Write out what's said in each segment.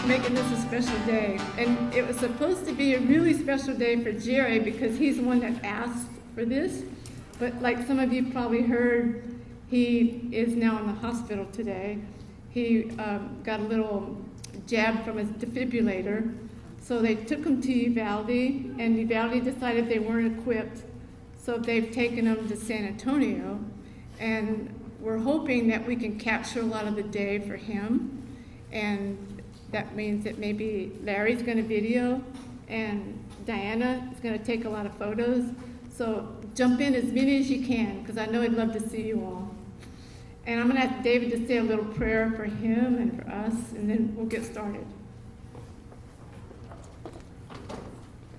making this a special day. And it was supposed to be a really special day for Jerry because he's the one that asked for this. But like some of you probably heard, he is now in the hospital today. He got a little jab from his defibrillator. So they took him to Uvalde, and Uvalde decided they weren't equipped. So they've taken him to San Antonio. And we're hoping that we can capture a lot of the day for him. And that means that maybe Larry's going to video and Diana is going to take a lot of photos. So jump in as many as you can, because I know I'd love to see you all. And I'm going to ask David to say a little prayer for him and for us, and then we'll get started.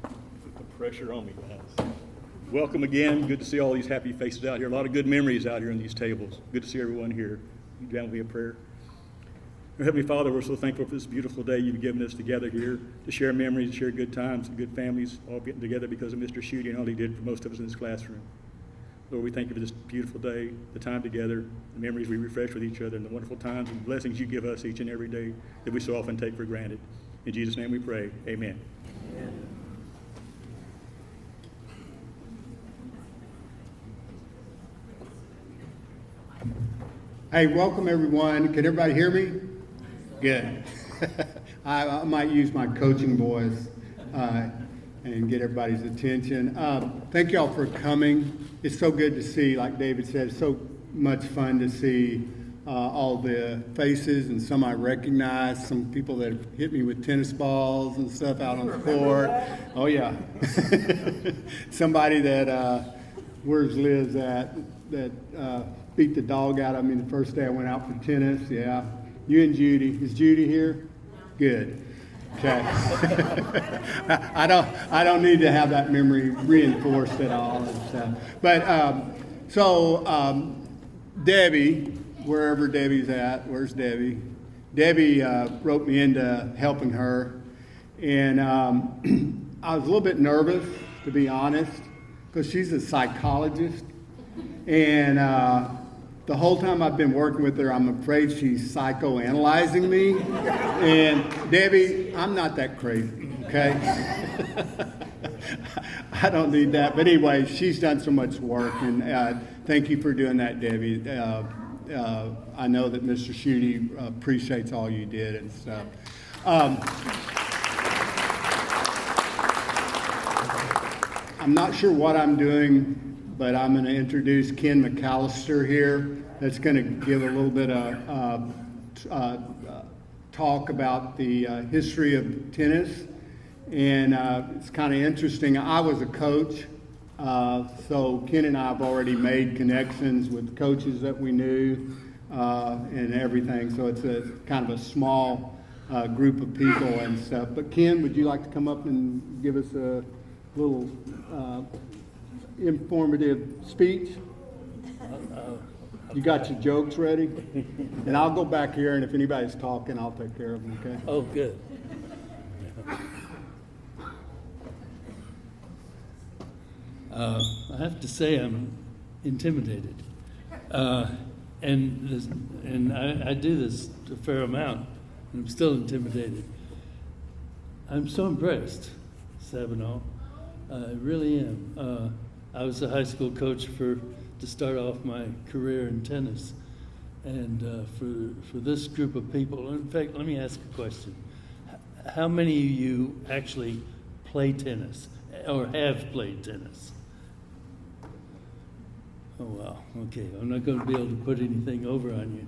Put the pressure on me, guys. Welcome again. Good to see all these happy faces out here. A lot of good memories out here on these tables. Good to see everyone here. You down with me a prayer? Our Heavenly Father, we're so thankful for this beautiful day you've given us together here to share memories, to share good times and good families, all getting together because of Mr. Schutte and all he did for most of us in this classroom. Lord, we thank you for this beautiful day, the time together, the memories we refresh with each other, and the wonderful times and blessings you give us each and every day that we so often take for granted. In Jesus' name we pray. Amen. Amen. Hey, welcome everyone. Can everybody hear me? Good. I might use my coaching voice and get everybody's attention. Thank y'all for coming. It's so good to see, like David said, it's so much fun to see all the faces, and some I recognize, some people that have hit me with tennis balls and stuff out on the court. Oh yeah. Somebody that, where's Liz at, that beat the dog out of me the first day I went out for tennis. Yeah. You and Judy. Is Judy here? Good. Okay. I don't need to have that memory reinforced at all and stuff. But Debbie, wherever Debbie's at, where's Debbie? Debbie roped me into helping her, and I was a little bit nervous, to be honest, because she's a psychologist, and the whole time I've been working with her, I'm afraid she's psychoanalyzing me. And Debbie, I'm not that crazy, okay? I don't need that. But anyway, she's done so much work, and thank you for doing that, Debbie. I know that Mr. Schutte appreciates all you did and stuff. I'm not sure what I'm doing, but I'm going to introduce Ken McAllister here. That's going to give a little bit of talk about the history of tennis. And it's kind of interesting. I was a coach, so Ken and I have already made connections with coaches that we knew and everything. So it's a kind of a small group of people and stuff. But Ken, would you like to come up and give us a little informative speech? You got your jokes ready? And I'll go back here, and if anybody's talking, I'll take care of them, okay? Oh, good. I have to say I'm intimidated. And I do this a fair amount, and I'm still intimidated. I'm so impressed, Sabinal. I really am. I was a high school coach to start off my career in tennis. And for this group of people, in fact, let me ask a question. How many of you actually play tennis or have played tennis? Oh, wow. Okay. I'm not going to be able to put anything over on you.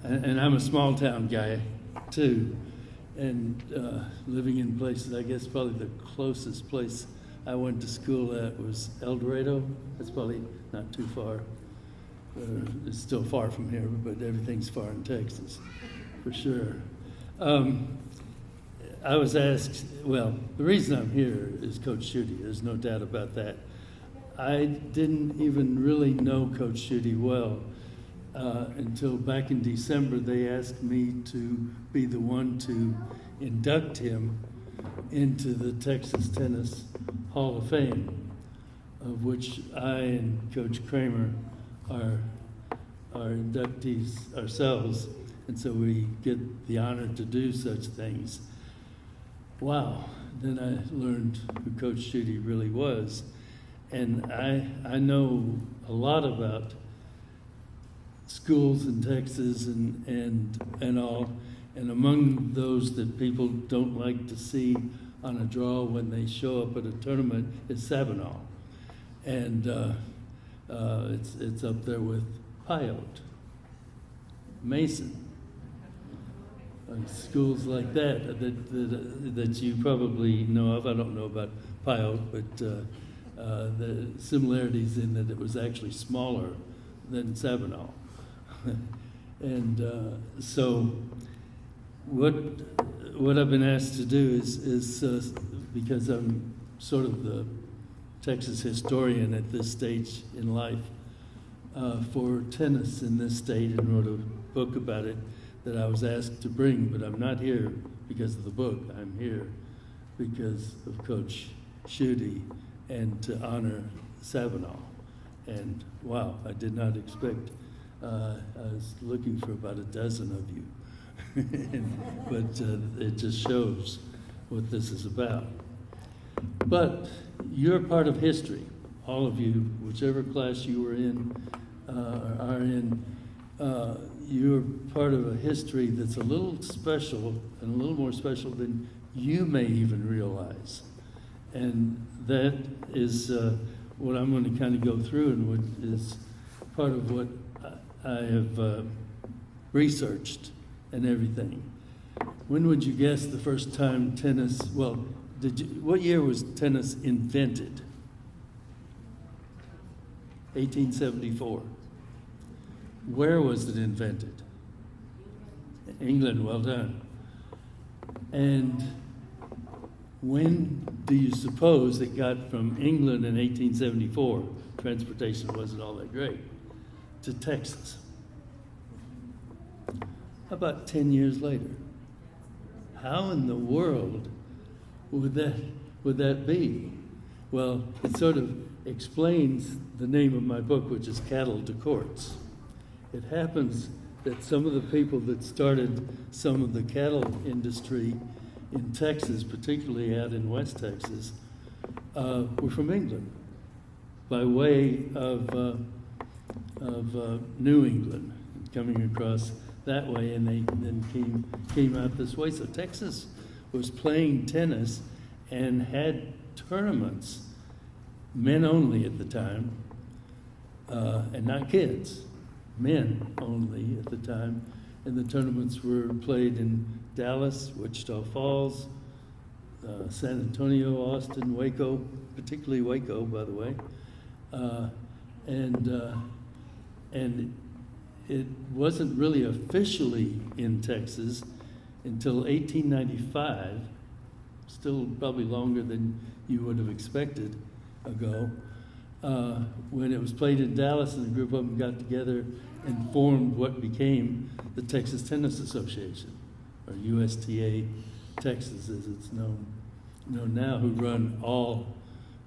And I'm a small town guy, too. And living in places, I guess probably the closest place I went to school at was El Dorado. That's probably not too far. It's still far from here, but everything's far in Texas, for sure. I was asked, well, the reason I'm here is Coach Schutte. There's no doubt about that. I didn't even really know Coach Schutte well until back in December. They asked me to be the one to induct him into the Texas Tennis Hall of Fame, of which I and Coach Kramer are inductees ourselves. and so we get the honor to do such things. Wow, then I learned who Coach Schutte really was. And I know a lot about schools in Texas and all, and among those that people don't like to see on a draw when they show up at a tournament is Sabinal. And it's up there with Pyote, Mason, schools like that you probably know of. I don't know about Pyote, but the similarities in that it was actually smaller than Sabinal. And so what I've been asked to do is because I'm sort of the Texas historian at this stage in life for tennis in this state, and wrote a book about it that I was asked to bring, but I'm not here because of the book. I'm here because of Coach Schutte and to honor Sabinal. And wow, I did not expect, I was looking for about a dozen of you. But it just shows what this is about. But you're part of history, all of you, whichever class you were in, are in, you're part of a history that's a little special, and a little more special than you may even realize. And that is what I'm going to kind of go through, and what is part of what I have researched and everything. When would you guess the first time tennis, well, what year was tennis invented? 1874. Where was it invented? England, well done. And when do you suppose it got from England in 1874, transportation wasn't all that great, to Texas? About 10 years later. How in the world would that be? Well, it sort of explains the name of my book, which is Cattle to Courts. It happens that some of the people that started some of the cattle industry in Texas, particularly out in West Texas, were from England, by way of New England, coming across that way, and they then came out this way. So Texas was playing tennis and had tournaments, men only at the time, and not kids, men only at the time. And the tournaments were played in Dallas, Wichita Falls, San Antonio, Austin, Waco, particularly Waco, by the way. And it wasn't really officially in Texas until 1895, still probably longer than you would have expected ago, when it was played in Dallas, and a group of them got together and formed what became the Texas Tennis Association, or USTA Texas as it's known now, who run all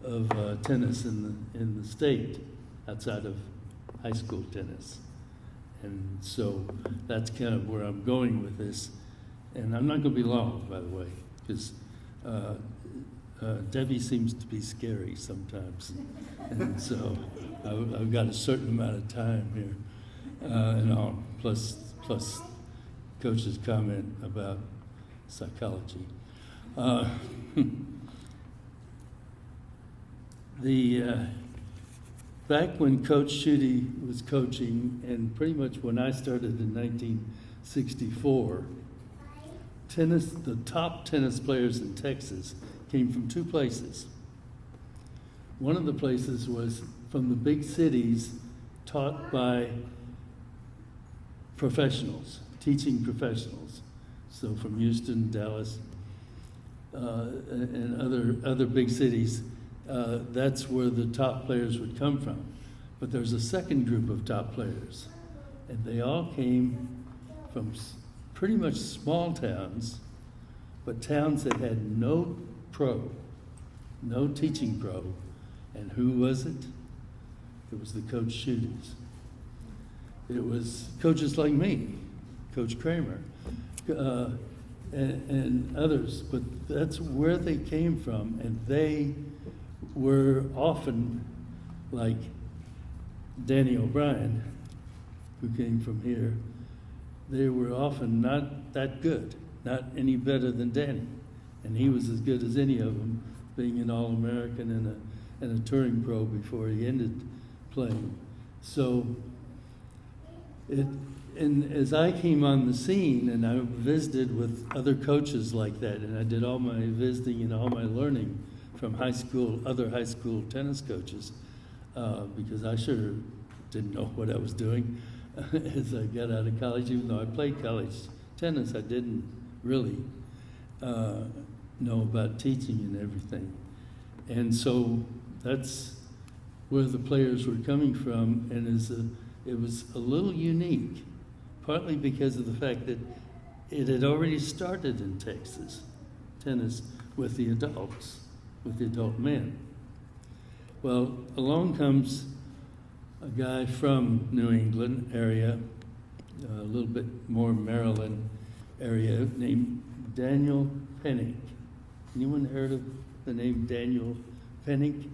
of tennis in the state outside of high school tennis. And so that's kind of where I'm going with this. And I'm not going to be long, by the way, because Debbie seems to be scary sometimes. And so I've got a certain amount of time here. And all, plus Coach's comment about psychology. Back when Coach Schutte was coaching, and pretty much when I started in 1964, the top tennis players in Texas came from two places. One of the places was from the big cities, taught by professionals, teaching professionals. So from Houston, Dallas, and other big cities, that's where the top players would come from. But there's a second group of top players, and they all came from pretty much small towns, but towns that had no pro, no teaching pro. And who was it? It was the Coach Schuttes. It was coaches like me Coach Kramer, and others, but that's where they came from, and they were often like Danny O'Brien, who came from here. They were often not that good, not any better than Danny, and he was as good as any of them, being an All-American and a touring pro before he ended playing. So and as I came on the scene and I visited with other coaches like that, and I did all my visiting and all my learning from other high school tennis coaches, because I sure didn't know what I was doing as I got out of college. Even though I played college tennis, I didn't really know about teaching and everything. And so that's where the players were coming from, and it was a little unique, partly because of the fact that it had already started in Texas, tennis with the adults, with the adult men. Well, along comes a guy from New England area, a little bit more Maryland area, named Daniel Pennick. Anyone heard of the name Daniel Pennick?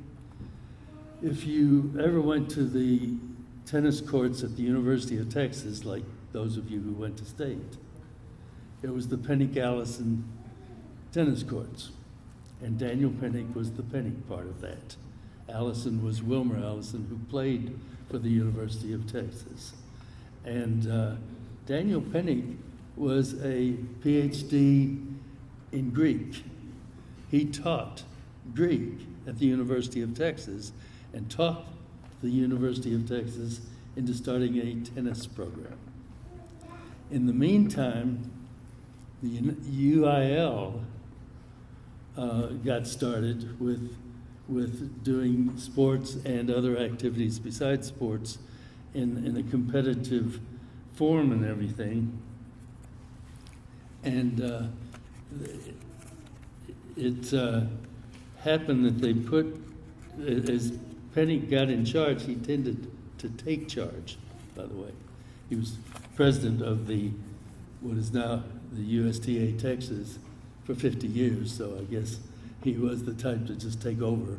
If you ever went to the tennis courts at the University of Texas, like those of you who went to State, it was the Pennick-Allison tennis courts. And Daniel Pennick was the Pennick part of that. Allison was Wilmer Allison, who played for the University of Texas. And Daniel Pennick was a PhD in Greek. He taught Greek at the University of Texas and taught the University of Texas into starting a tennis program. In the meantime, the UIL got started with doing sports and other activities besides sports in a competitive form and everything. And it happened that they put, as Pennick got in charge, he tended to take charge, by the way. He was president of what is now the USTA Texas for 50 years, so I guess he was the type to just take over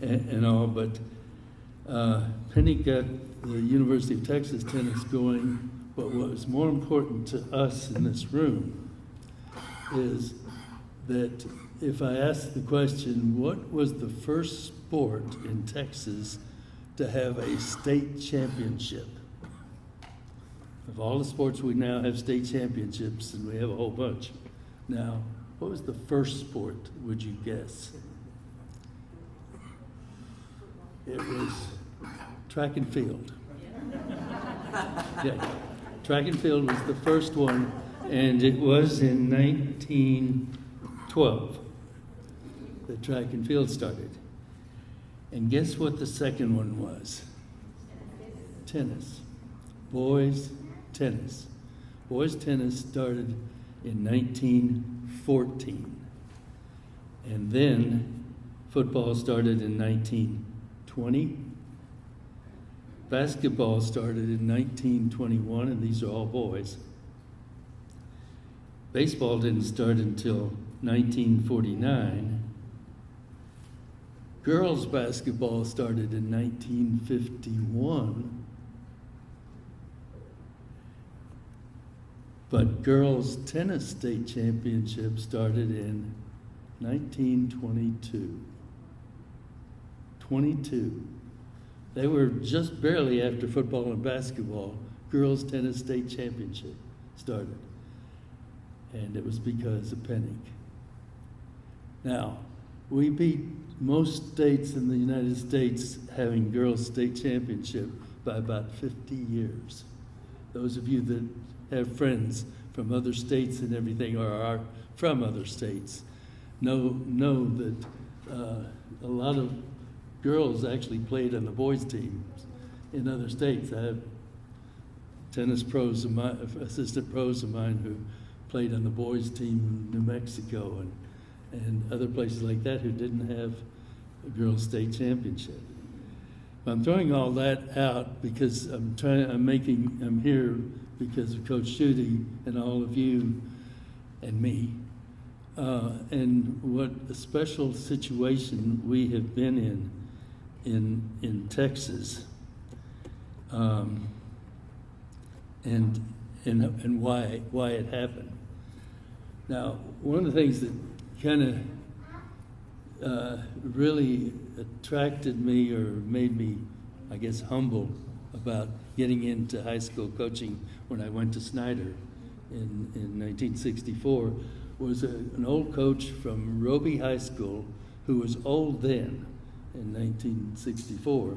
and all. But Pennick got the University of Texas tennis going. But what was more important to us in this room is that if I asked the question, what was the first sport in Texas to have a state championship? Of all the sports, we now have state championships, and we have a whole bunch. Now, what was the first sport, would you guess? It was track and field. Yeah. Track and field was the first one, and it was in 1912 that track and field started. And guess what the second one was? Tennis. Boys tennis. Boys tennis started in 1914. And then football started in 1920. Basketball started in 1921, and these are all boys. Baseball didn't start until 1949. Girls basketball started in 1951. But girls tennis state championship started in 1922. 22. They were just barely after football and basketball. Girls tennis state championship started. And it was because of Pennick. Now, we beat most states in the United States having girls state championship by about 50 years. Those of you that have friends from other states and everything, or are from other states, know that a lot of girls actually played on the boys' teams in other states. I have tennis pros of mine, assistant pros of mine who played on the boys' team in New Mexico and other places like that who didn't have a girls' state championship. I'm throwing all that out because I'm here because of Coach Judy and all of you and me. And what a special situation we have been in Texas. And why it happened. Now, one of the things that kind of really attracted me or made me, I guess, humble about getting into high school coaching when I went to Snyder in 1964 was an old coach from Roby High School who was old then in 1964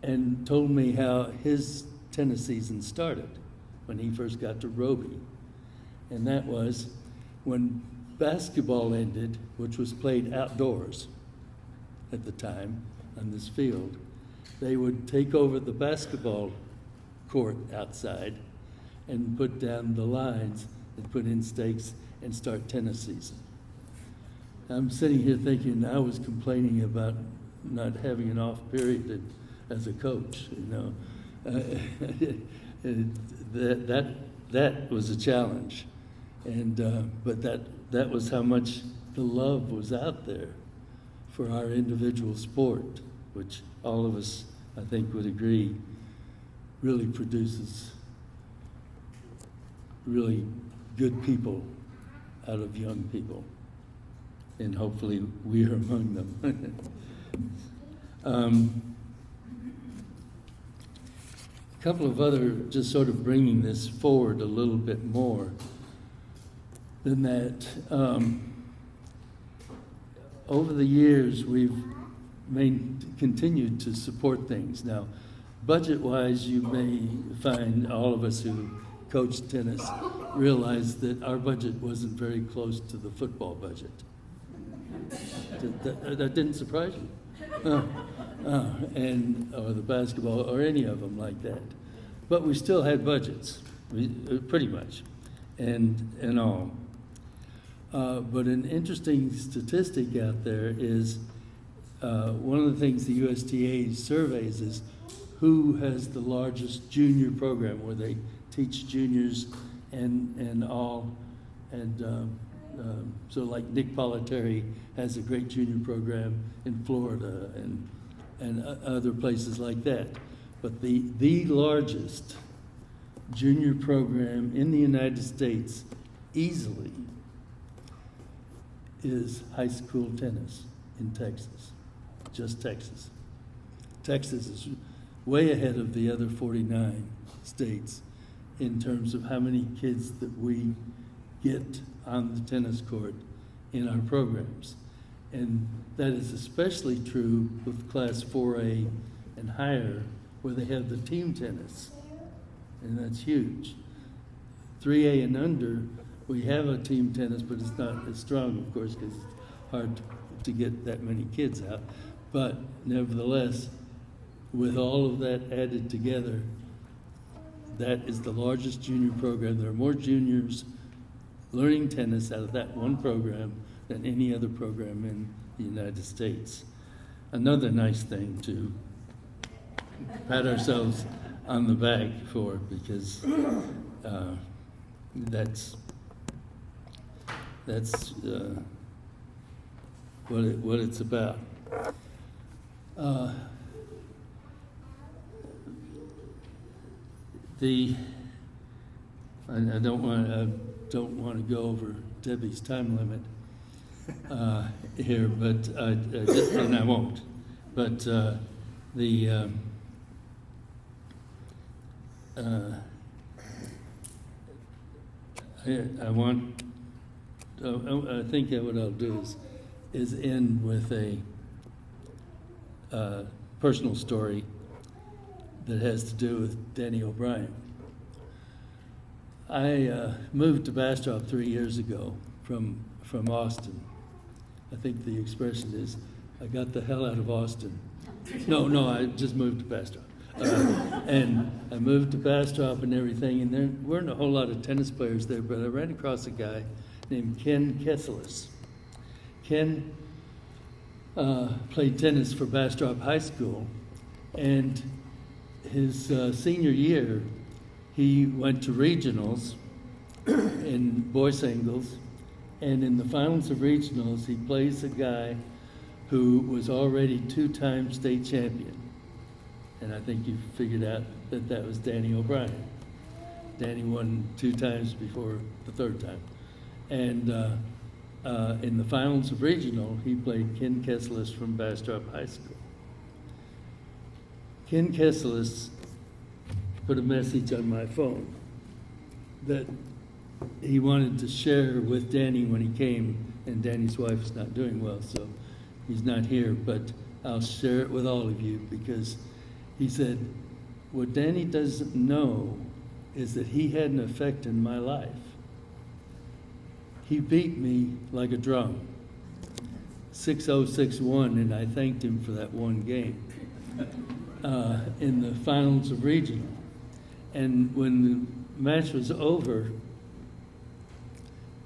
and told me how his tennis season started when he first got to Roby. And that was when basketball ended, which was played outdoors at the time on this field, they would take over the basketball court outside and put down the lines and put in stakes and start tennis season. I'm sitting here thinking I was complaining about not having an off period as a coach, you know. That was a challenge, and but that was how much the love was out there for our individual sport, which all of us, I think, would agree really produces really good people out of young people, and hopefully we are among them. A couple of other, just sort of bringing this forward a little bit more than that. Over the years, we've continued to support things. Now, budget-wise, you may find all of us who coach tennis realize that our budget wasn't very close to the football budget. That didn't surprise you? Or the basketball, or any of them like that. But we still had budgets, pretty much, and all. But an interesting statistic out there is one of the things the USTA surveys is who has the largest junior program where they teach juniors and all. And so like Nick Politeri has a great junior program in Florida and other places like that. But the largest junior program in the United States easily is high school tennis in Texas, just Texas. Texas is way ahead of the other 49 states in terms of how many kids that we get on the tennis court in our programs. And that is especially true with Class 4A and higher, where they have the team tennis, and that's huge. 3A and under, we have a team tennis, but it's not as strong, of course, because it's hard to get that many kids out. But nevertheless, with all of that added together, that is the largest junior program. There are more juniors learning tennis out of that one program than any other program in the United States. Another nice thing to pat ourselves on the back for, because that's what it's about. I don't want to go over Debbie's time limit here, but and I won't. But I think what I'll do is end with a personal story that has to do with Danny O'Brien. I moved to Bastrop 3 years ago from Austin. I think the expression is, I got the hell out of Austin. No, I just moved to Bastrop. And I moved to Bastrop and everything, and there weren't a whole lot of tennis players there, but I ran across a guy named Ken Kesselis. Ken played tennis for Bastrop High School, And his senior year, he went to regionals in boys singles, and in the finals of regionals, he plays a guy who was already 2-time state champion. And I think you figured out that that was Danny O'Brien. Danny won 2 times before the 3rd time. And in the finals of regional, he played Ken Kesselis from Bastrop High School. Ken Kesselis put a message on my phone that he wanted to share with Danny when he came, and Danny's wife is not doing well, so he's not here, but I'll share it with all of you, because he said, what Danny doesn't know is that he had an effect in my life. He beat me like a drum, 6-0, 6-1, and I thanked him for that one game in the finals of regional. And when the match was over,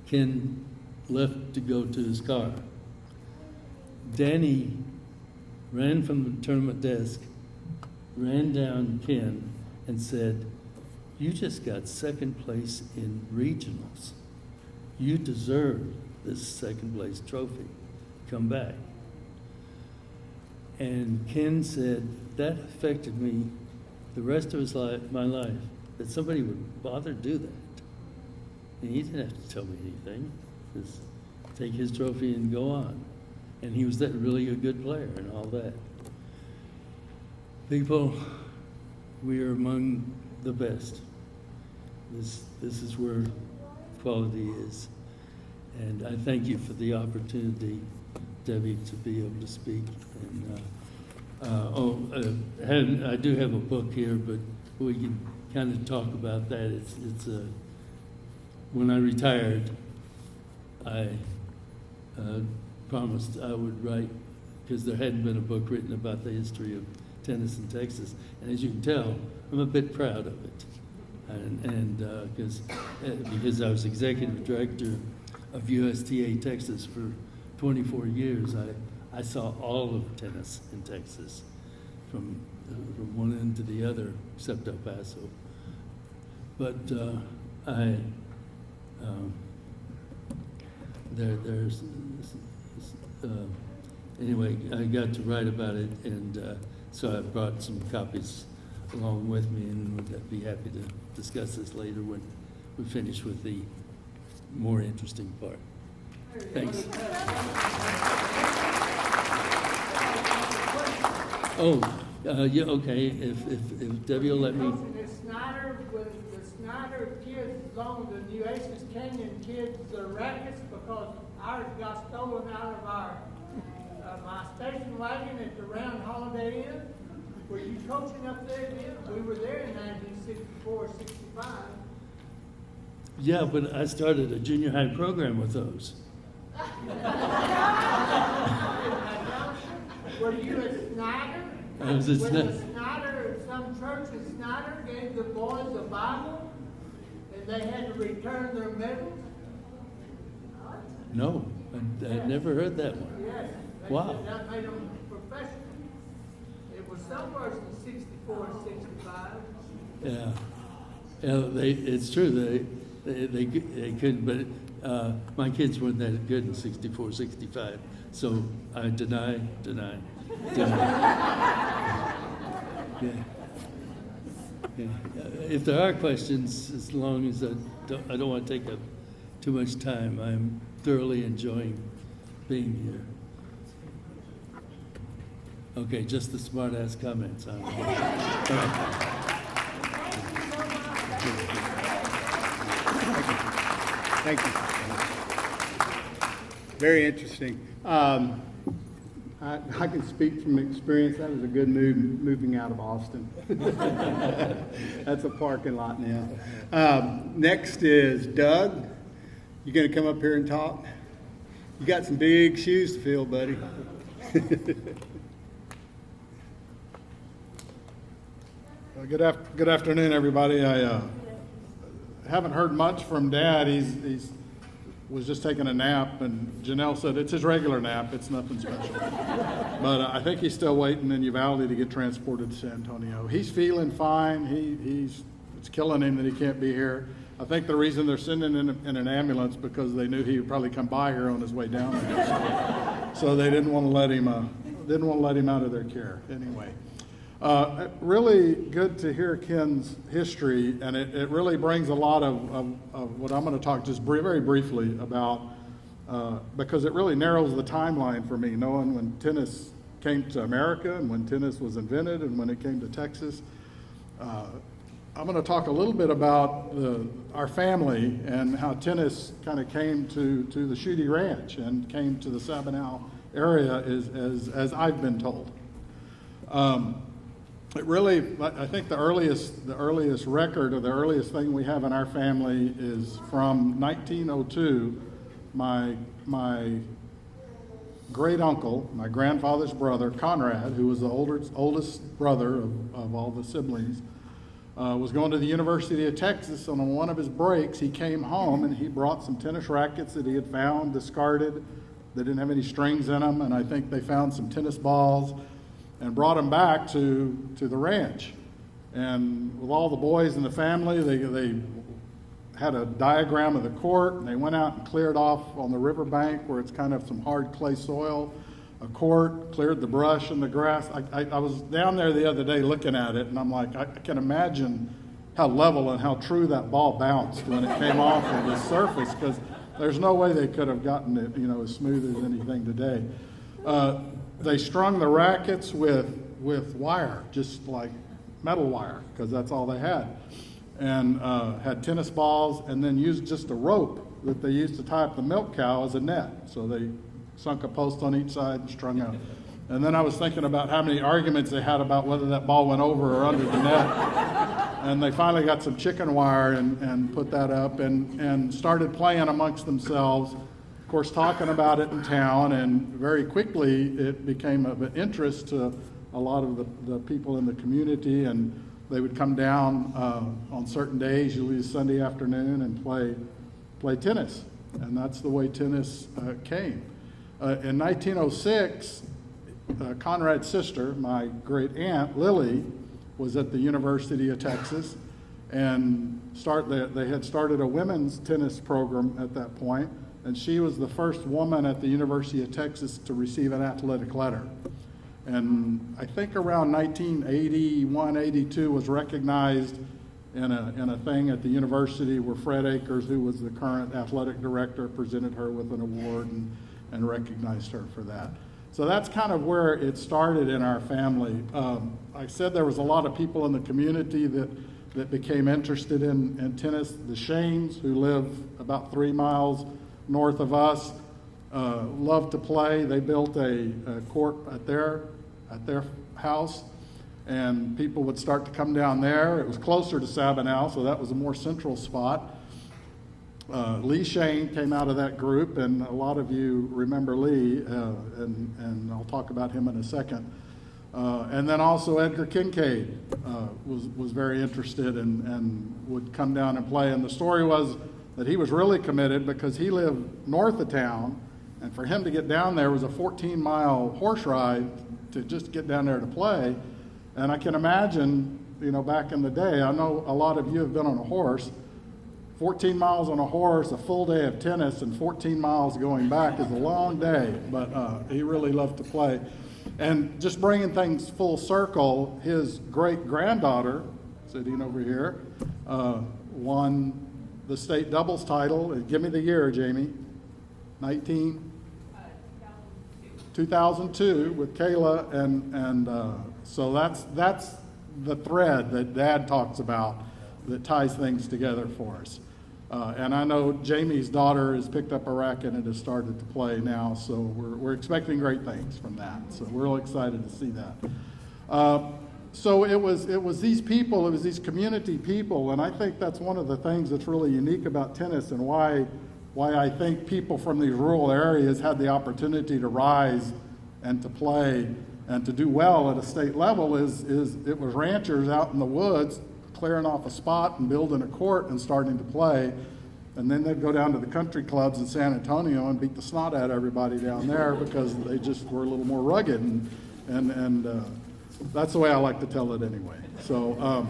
Ken left to go to his car. Danny ran from the tournament desk, ran down Ken, and said, "You just got 2nd place in regionals. You deserve this 2nd place trophy. Come back." And Ken said, that affected me the rest of his life, my life, that somebody would bother to do that. And he didn't have to tell me anything. Just take his trophy and go on. And he was that really a good player and all that. People, we are among the best. This is where quality is. And I thank you for the opportunity, Debbie, to be able to speak. And I do have a book here, but we can kind of talk about that. It's when I retired, I promised I would write, because there hadn't been a book written about the history of tennis in Texas. And as you can tell, I'm a bit proud of it. And because I was executive director of USTA Texas for 24 years, I saw all of tennis in Texas from one end to the other, except El Paso. But anyway, I got to write about it, and so I brought some copies along with me, and would be happy to discuss this later when we finish with the more interesting part. Thanks. Oh, yeah, okay, if Debbie will let me. The Snyder kids, along with the New Aces Canyon kids, the rackets, because ours got stolen out of my station wagon at the Round Holiday Inn. Were you coaching up there then? We were there in 1964, 65. Yeah, but I started a junior high program with those. Were you at Snyder? I was at When the Snyder, some church in Snyder gave the boys a Bible, and they had to return their medals? No, I'd never heard that one. Yes. Wow. Said that made them professional. It was somewhere in 64 and 65. Yeah, it's true, they couldn't, but my kids weren't that good in 64, 65, so I deny. Yeah. If there are questions, as long as I don't want to take up too much time, I'm thoroughly enjoying being here. Okay, just the smart-ass comments. All right. Thank you. Very interesting. I can speak from experience. That was a good move moving out of Austin. That's a parking lot now. Next is Doug. You going to come up here and talk? You got some big shoes to fill, buddy. Good afternoon, everybody. I haven't heard much from Dad. He's was just taking a nap, and Janelle said it's his regular nap, it's nothing special. But I think he's still waiting in Uvalde to get transported to San Antonio. He's feeling fine. It's killing him that he can't be here. I think the reason they're sending him in an ambulance because they knew he would probably come by here on his way down there. So they didn't want to let him out of their care anyway. Really good to hear Ken's history, and it really brings a lot of what I'm going to talk just very briefly about, because it really narrows the timeline for me, knowing when tennis came to America and when tennis was invented and when it came to Texas. I'm going to talk a little bit about our family and how tennis kind of came to the Schutte Ranch and came to the Sabinal area as I've been told. It really, I think the earliest record or the earliest thing we have in our family is from 1902. My great uncle, my grandfather's brother, Conrad, who was the oldest brother of all the siblings, was going to the University of Texas, and on one of his breaks, he came home and he brought some tennis rackets that he had found discarded. They didn't have any strings in them, and I think they found some tennis balls and brought them back to the ranch. And with all the boys in the family, they had a diagram of the court, and they went out and cleared off on the riverbank where it's kind of some hard clay soil, a court, cleared the brush and the grass. I was down there the other day looking at it, and I'm like, I can imagine how level and how true that ball bounced when it came off of the surface, because there's no way they could have gotten it, as smooth as anything today. They strung the rackets with wire, just like metal wire, because that's all they had, and had tennis balls, and then used just a rope that they used to tie up the milk cow as a net. So they sunk a post on each side and strung out. And then I was thinking about how many arguments they had about whether that ball went over or under the net. And they finally got some chicken wire and put that up and started playing amongst themselves, of course, talking about it in town. And very quickly it became of an interest to a lot of the people in the community. And they would come down on certain days, usually Sunday afternoon, and play tennis. And that's the way tennis came. In 1906, Conrad's sister, my great aunt, Lily, was at the University of Texas, and they had started a women's tennis program at that point, and she was the first woman at the University of Texas to receive an athletic letter. And I think around 1981, 82 was recognized in a thing at the university where Fred Akers, who was the current athletic director, presented her with an award and recognized her for that. So that's kind of where it started in our family. I said there was a lot of people in the community that became interested in tennis. The Shanes, who live about 3 miles north of us, loved to play. They built a court at their house, and people would start to come down there. It was closer to Sabinal, so that was a more central spot. Lee Shane came out of that group, and a lot of you remember Lee, and I'll talk about him in a second. And then also Edgar Kincaid was very interested and would come down and play. And the story was that he was really committed because he lived north of town, and for him to get down there was a 14-mile horse ride to just get down there to play. And I can imagine, back in the day, I know a lot of you have been on a horse. 14 miles on a horse, a full day of tennis, and 14 miles going back is a long day, but he really loved to play. And just bringing things full circle, his great-granddaughter, sitting over here, won the state doubles title. Give me the year, Jamie. 2002 with Kayla, and so that's the thread that Dad talks about that ties things together for us. And I know Jamie's daughter has picked up a racket and has started to play now, so we're expecting great things from that. So we're real excited to see that. So it was these people, it was these community people, and I think that's one of the things that's really unique about tennis, and why I think people from these rural areas had the opportunity to rise and to play and to do well at a state level is it was ranchers out in the woods clearing off a spot and building a court and starting to play. And then they'd go down to the country clubs in San Antonio and beat the snot out of everybody down there because they just were a little more rugged. And that's the way I like to tell it anyway. So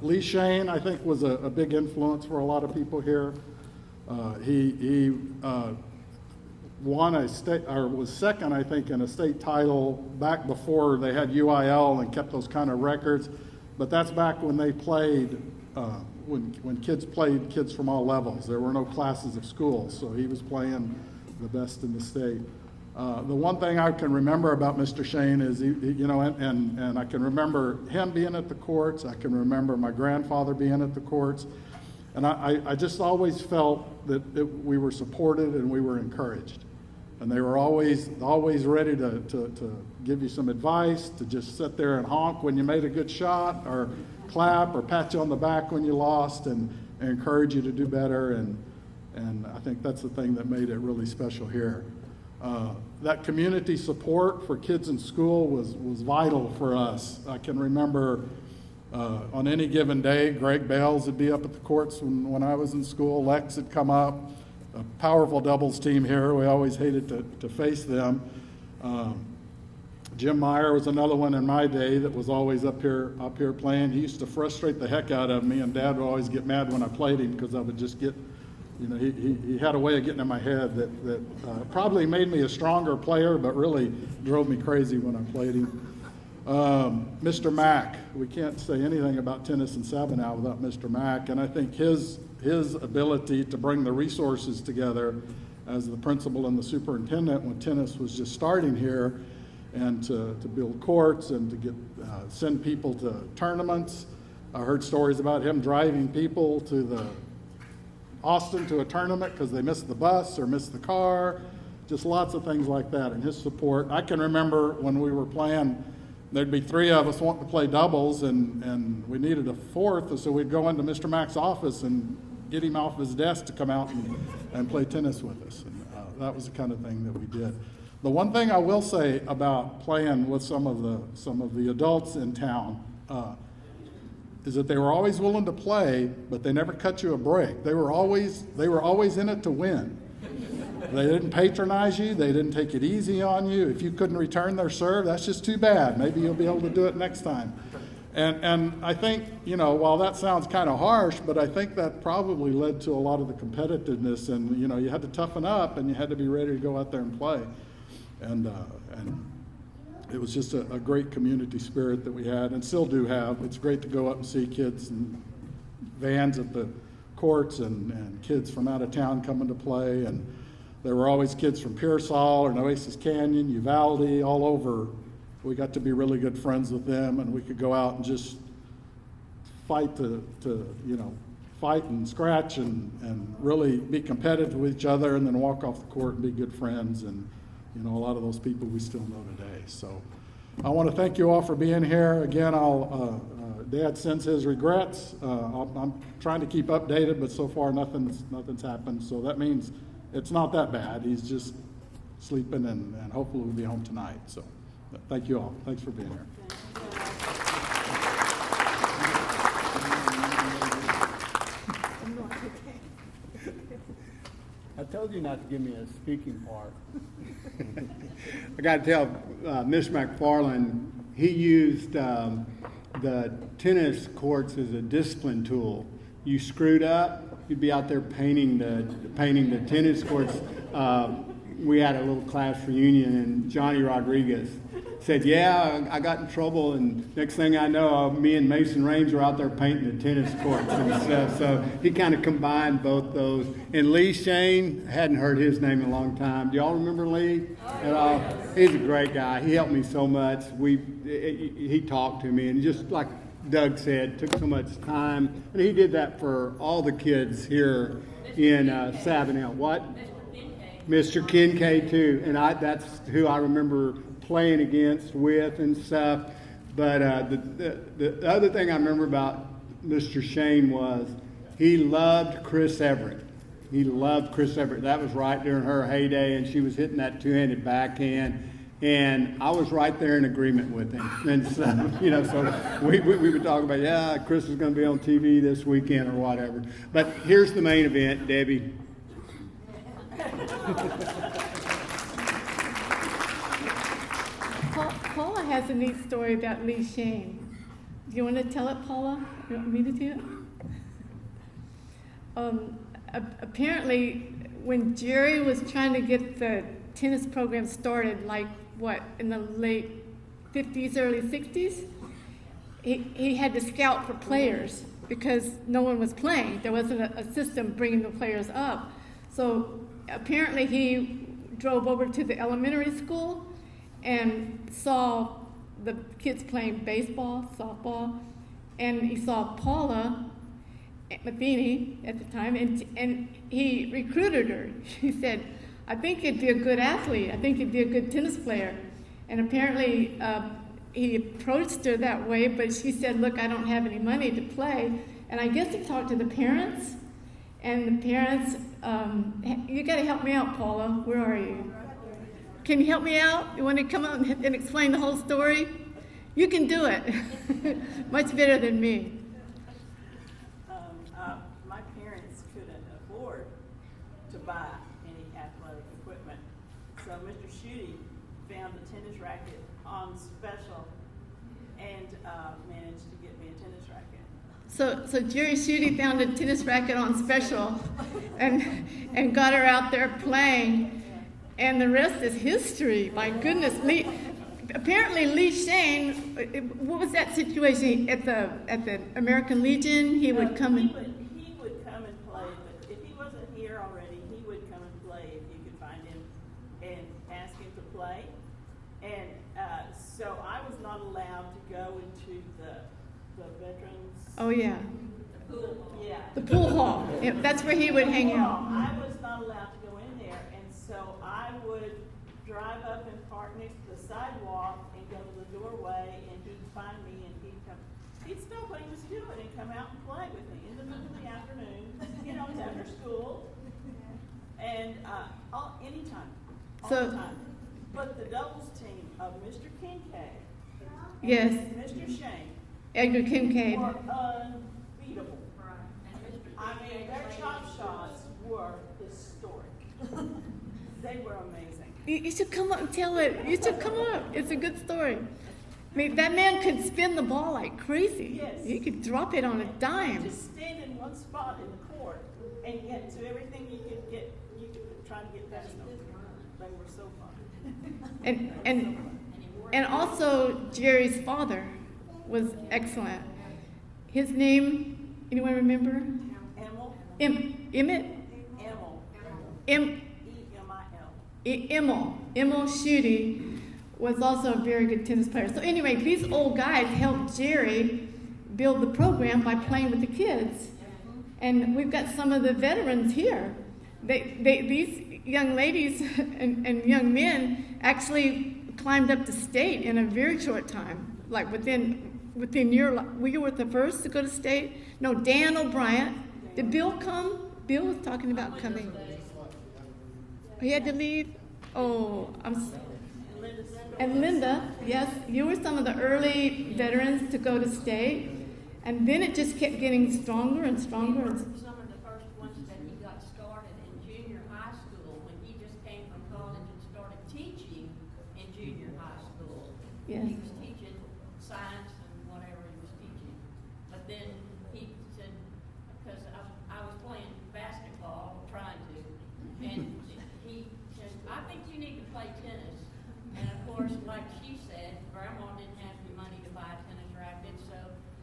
Lee Shane, I think, was a big influence for a lot of people here. He won a state, or was second, I think, in a state title back before they had UIL and kept those kind of records. But that's back when they played, when kids played kids from all levels. There were no classes of schools, so he was playing the best in the state. The one thing I can remember about Mr. Shane is, and I can remember him being at the courts. I can remember my grandfather being at the courts. And I just always felt that we were supported and we were encouraged. And they were always ready to give you some advice, to just sit there and honk when you made a good shot, or clap or pat you on the back when you lost, and encourage you to do better. And I think that's the thing that made it really special here. That community support for kids in school was vital for us. I can remember on any given day, Greg Bales would be up at the courts when I was in school. Lex had come up, a powerful doubles team here. We always hated to face them. Jim Meyer was another one in my day that was always up here playing. He used to frustrate the heck out of me, and Dad would always get mad when I played him because I would just get, he had a way of getting in my head that probably made me a stronger player, but really drove me crazy when I played him. Mr. Mack, we can't say anything about tennis in Sabinal without Mr. Mack, and I think his ability to bring the resources together as the principal and the superintendent when tennis was just starting here, and to build courts and to send people to tournaments. I heard stories about him driving people to Austin to a tournament because they missed the bus or missed the car, just lots of things like that, and his support. I can remember when we were playing, there'd be three of us wanting to play doubles, and we needed a fourth, so we'd go into Mr. Mack's office and get him off his desk to come out and play tennis with us. And that was the kind of thing that we did. The one thing I will say about playing with some of the adults in town is that they were always willing to play, but they never cut you a break. They were always in it to win. They didn't patronize you. They didn't take it easy on you. If you couldn't return their serve, that's just too bad. Maybe you'll be able to do it next time. And I think, while that sounds kind of harsh, but I think that probably led to a lot of the competitiveness, and, you had to toughen up and you had to be ready to go out there and play. And it was just a great community spirit that we had and still do have. It's great to go up and see kids and vans at the courts and kids from out of town coming to play. And there were always kids from Pearsall or Nueces Canyon, Uvalde, all over. We got to be really good friends with them, and we could go out and just fight fight and scratch and really be competitive with each other, and then walk off the court and be good friends. And a lot of those people we still know today. So I want to thank you all for being here. Again, Dad sends his regrets. I'm trying to keep updated, but so far nothing's happened. So that means it's not that bad. He's just sleeping, and hopefully we'll be home tonight. So thank you all. Thanks for being here. I told you not to give me a speaking part. I got to tell Mr. McFarland, he used the tennis courts as a discipline tool. You screwed up, you'd be out there painting the tennis courts. We had a little class reunion, and Johnny Rodriguez said, "Yeah, I got in trouble, and next thing I know, me and Mason Raines were out there painting the tennis courts and stuff." So he kind of combined both those. And Lee Shane, hadn't heard his name in a long time. Do y'all remember Lee at all? He's a great guy. He helped me so much. He talked to me, and just like Doug said, took so much time. And he did that for all the kids here in Sabinal. What? Mr. Kincaid too, and that's who I remember playing against, with, and stuff. But the other thing I remember about Mr. Shane was he loved Chris Everett. He loved Chris Everett. That was right during her heyday, and she was hitting that two-handed backhand. And I was right there in agreement with him. And so, you know, so we were talking about, yeah, Chris is going to be on TV this weekend or whatever. But here's the main event, Debbie. Paula has a neat story about Lee Shane. Do you want to tell it, Paula? You want me to do it? Apparently, when Jerry was trying to get the tennis program started, like in the late 50s, early 60s, he had to scout for players because no one was playing. There wasn't a system bringing the players up. So apparently he drove over to the elementary school and saw the kids playing baseball, softball, and he saw Paula Matheny at the time, and he recruited her. He said, I think you'd be a good athlete. I think you'd be a good tennis player. And apparently he approached her that way, but she said, look, I don't have any money to play. And I guess he talked to the parents, and the parents, you got to help me out, Paula. Where are you? Can you help me out? You want to come up and explain the whole story? You can do it. Much better than me. My parents couldn't afford to buy any athletic equipment. So Mr. Schutte found a tennis racket on special and managed to get me a tennis racket. So Jerry Schutte found a tennis racket on special and got her out there playing. And the rest is history. My goodness, apparently Lee Shane. What was that situation at the American Legion? He would come and He would come and play, but if he wasn't here already, he would come and play if you could find him and ask him to play. And so I was not allowed to go into the veterans. oh yeah, The pool. Yeah. the pool hall. Yeah, that's where he would hang out. I was not allowed to go in there, and so I would drive up and park next to the sidewalk and go to the doorway, and he'd find me and he'd stop what he was doing and come out and play with me in the middle of the afternoon, you know, it's after school, and anytime, all So- the time. But the doubles team of Mr. Kincaid Yes, and Mr. Shane Edgar Kincaid. were unbeatable. I mean, their chop shots were historic. They were amazing. You should come up and tell it. You should come up. It's a good story. I mean, that man could spin the ball like crazy. Yes. He could drop it on a dime. Just stand in one spot in the court and get to everything you could get. You could try to get past them. They were so fun. And also Jerry's father was excellent. His name, anyone remember? Emil. Emmett? Emil. Emil Schutte was also a very good tennis player. So anyway, these old guys helped Jerry build the program by playing with the kids. And we've got some of the veterans here. These young ladies and young men actually climbed up to state in a very short time. Like within your, were you the first to go to state? No, Dan O'Brien. Did Bill come? Bill was talking about coming. He had to leave? Oh, and Linda, yes, you were some of the early veterans to go to state. And then it just kept getting stronger and stronger. We were some of the first ones that he got started in junior high school when he just came from college and started teaching in junior high school. Yes. He was teaching science and whatever he was teaching. But then he said, because I was playing basketball, trying to, and he said, I think you need to play tennis. And of course, like she said, Grandma didn't have the money to buy a tennis racket, so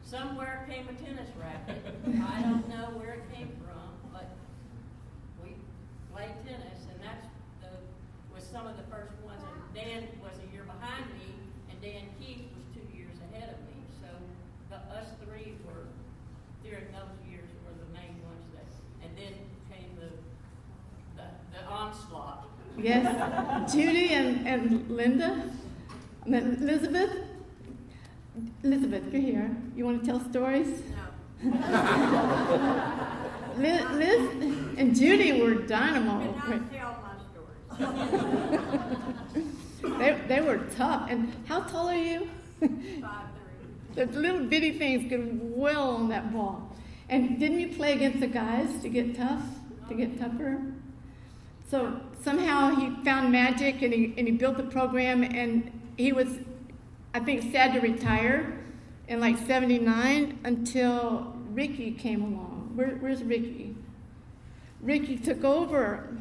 somewhere came a tennis racket. I don't know where it came from, but we played tennis, and was some of the first ones. And Dan was a year behind me, and Dan Keith was 2 years ahead of me. So us three were, during those years, were the main ones and then came the onslaught. Yes, Judy and Linda, and then Elizabeth, you're here. You want to tell stories? No. Liz and Judy were dynamo. And I tell my stories. They were tough. And how tall are you? 5'3". The little bitty things could well on that ball. And didn't you play against the guys to get tougher? So somehow he found magic and he built the program, and he was, I think, sad to retire in like 79 until Ricky came along. Where's Ricky? Ricky took over,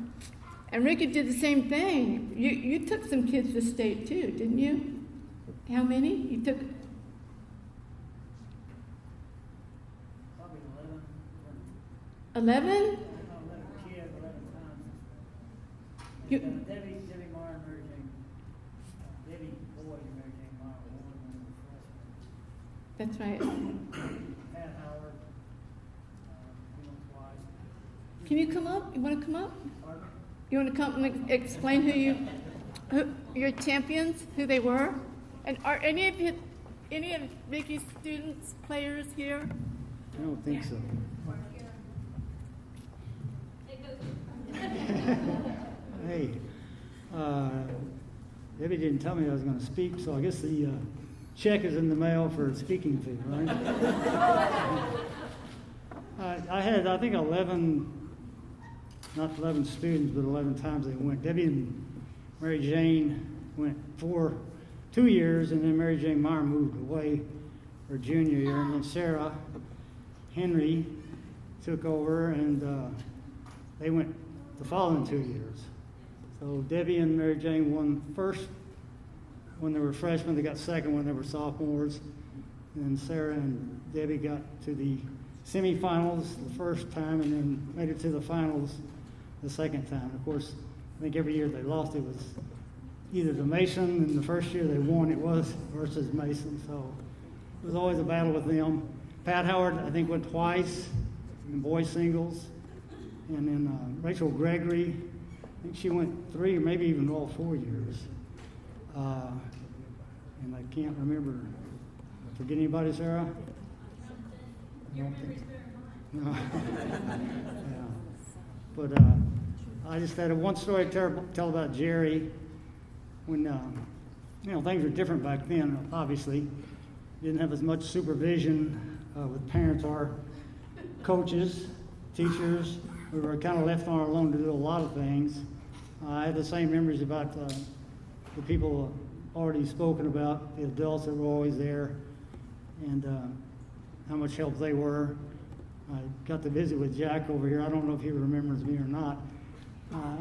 and Ricky did the same thing. You took some kids to state too, didn't you? How many? You took Probably 11. 11? 11 kids, 11 times. You- Debbie Marr and Mary Jane, Debbie Boyd and Mary Jane Marr were one of the freshmen. That's right. Pat Howard, twice. Can you come up? You want to come up? Pardon? You want to come and explain who your champions, who they were? And are any of Ricky's students players here? I don't think so. Hey, Debbie didn't tell me I was going to speak, so I guess the check is in the mail for a speaking fee, right? I think 11, not 11 students, but 11 times they went. Debbie and Mary Jane went 2 years, and then Mary Jane Meyer moved away her junior year, and then Sarah Henry took over, and they went the following 2 years. So Debbie and Mary Jane won first when they were freshmen. They got second when they were sophomores. And Sarah and Debbie got to the semifinals the first time, and then made it to the finals the second time. Of course, I think every year they lost, it was either the Mason, and the first year they won, it was versus Mason. So it was always a battle with them. Pat Howard, I think, went twice in boys singles. And then Rachel Gregory, I think she went 3 or maybe even all 4 years. And I can't remember. Forget anybody, Sarah? No. Yeah. But I just had one story to tell about Jerry. When things were different back then. Obviously, didn't have as much supervision with parents or coaches, teachers. We were kind of left on our own to do a lot of things. I have the same memories about the people already spoken about, the adults that were always there, and how much help they were. I got to visit with Jack over here. I don't know if he remembers me or not.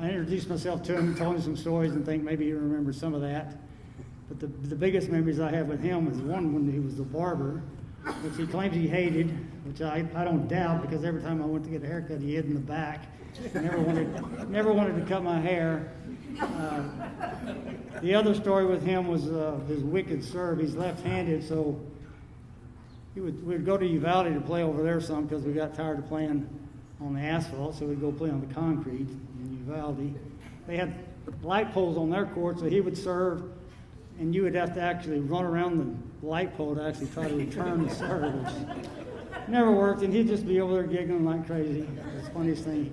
I introduced myself to him, told him some stories, and think maybe he remembers some of that. But the biggest memories I have with him was one when he was the barber, which he claims he hated, which I don't doubt, because every time I went to get a haircut, he hid in the back. Never wanted to cut my hair. The other story with him was his wicked serve. He's left-handed, so we'd go to Uvalde to play over there some because we got tired of playing on the asphalt, so we'd go play on the concrete in Uvalde. They had light poles on their court, so he would serve, and you would have to actually run around the light pole to actually try to return the serve, which never worked, and he'd just be over there giggling like crazy. It was the funniest thing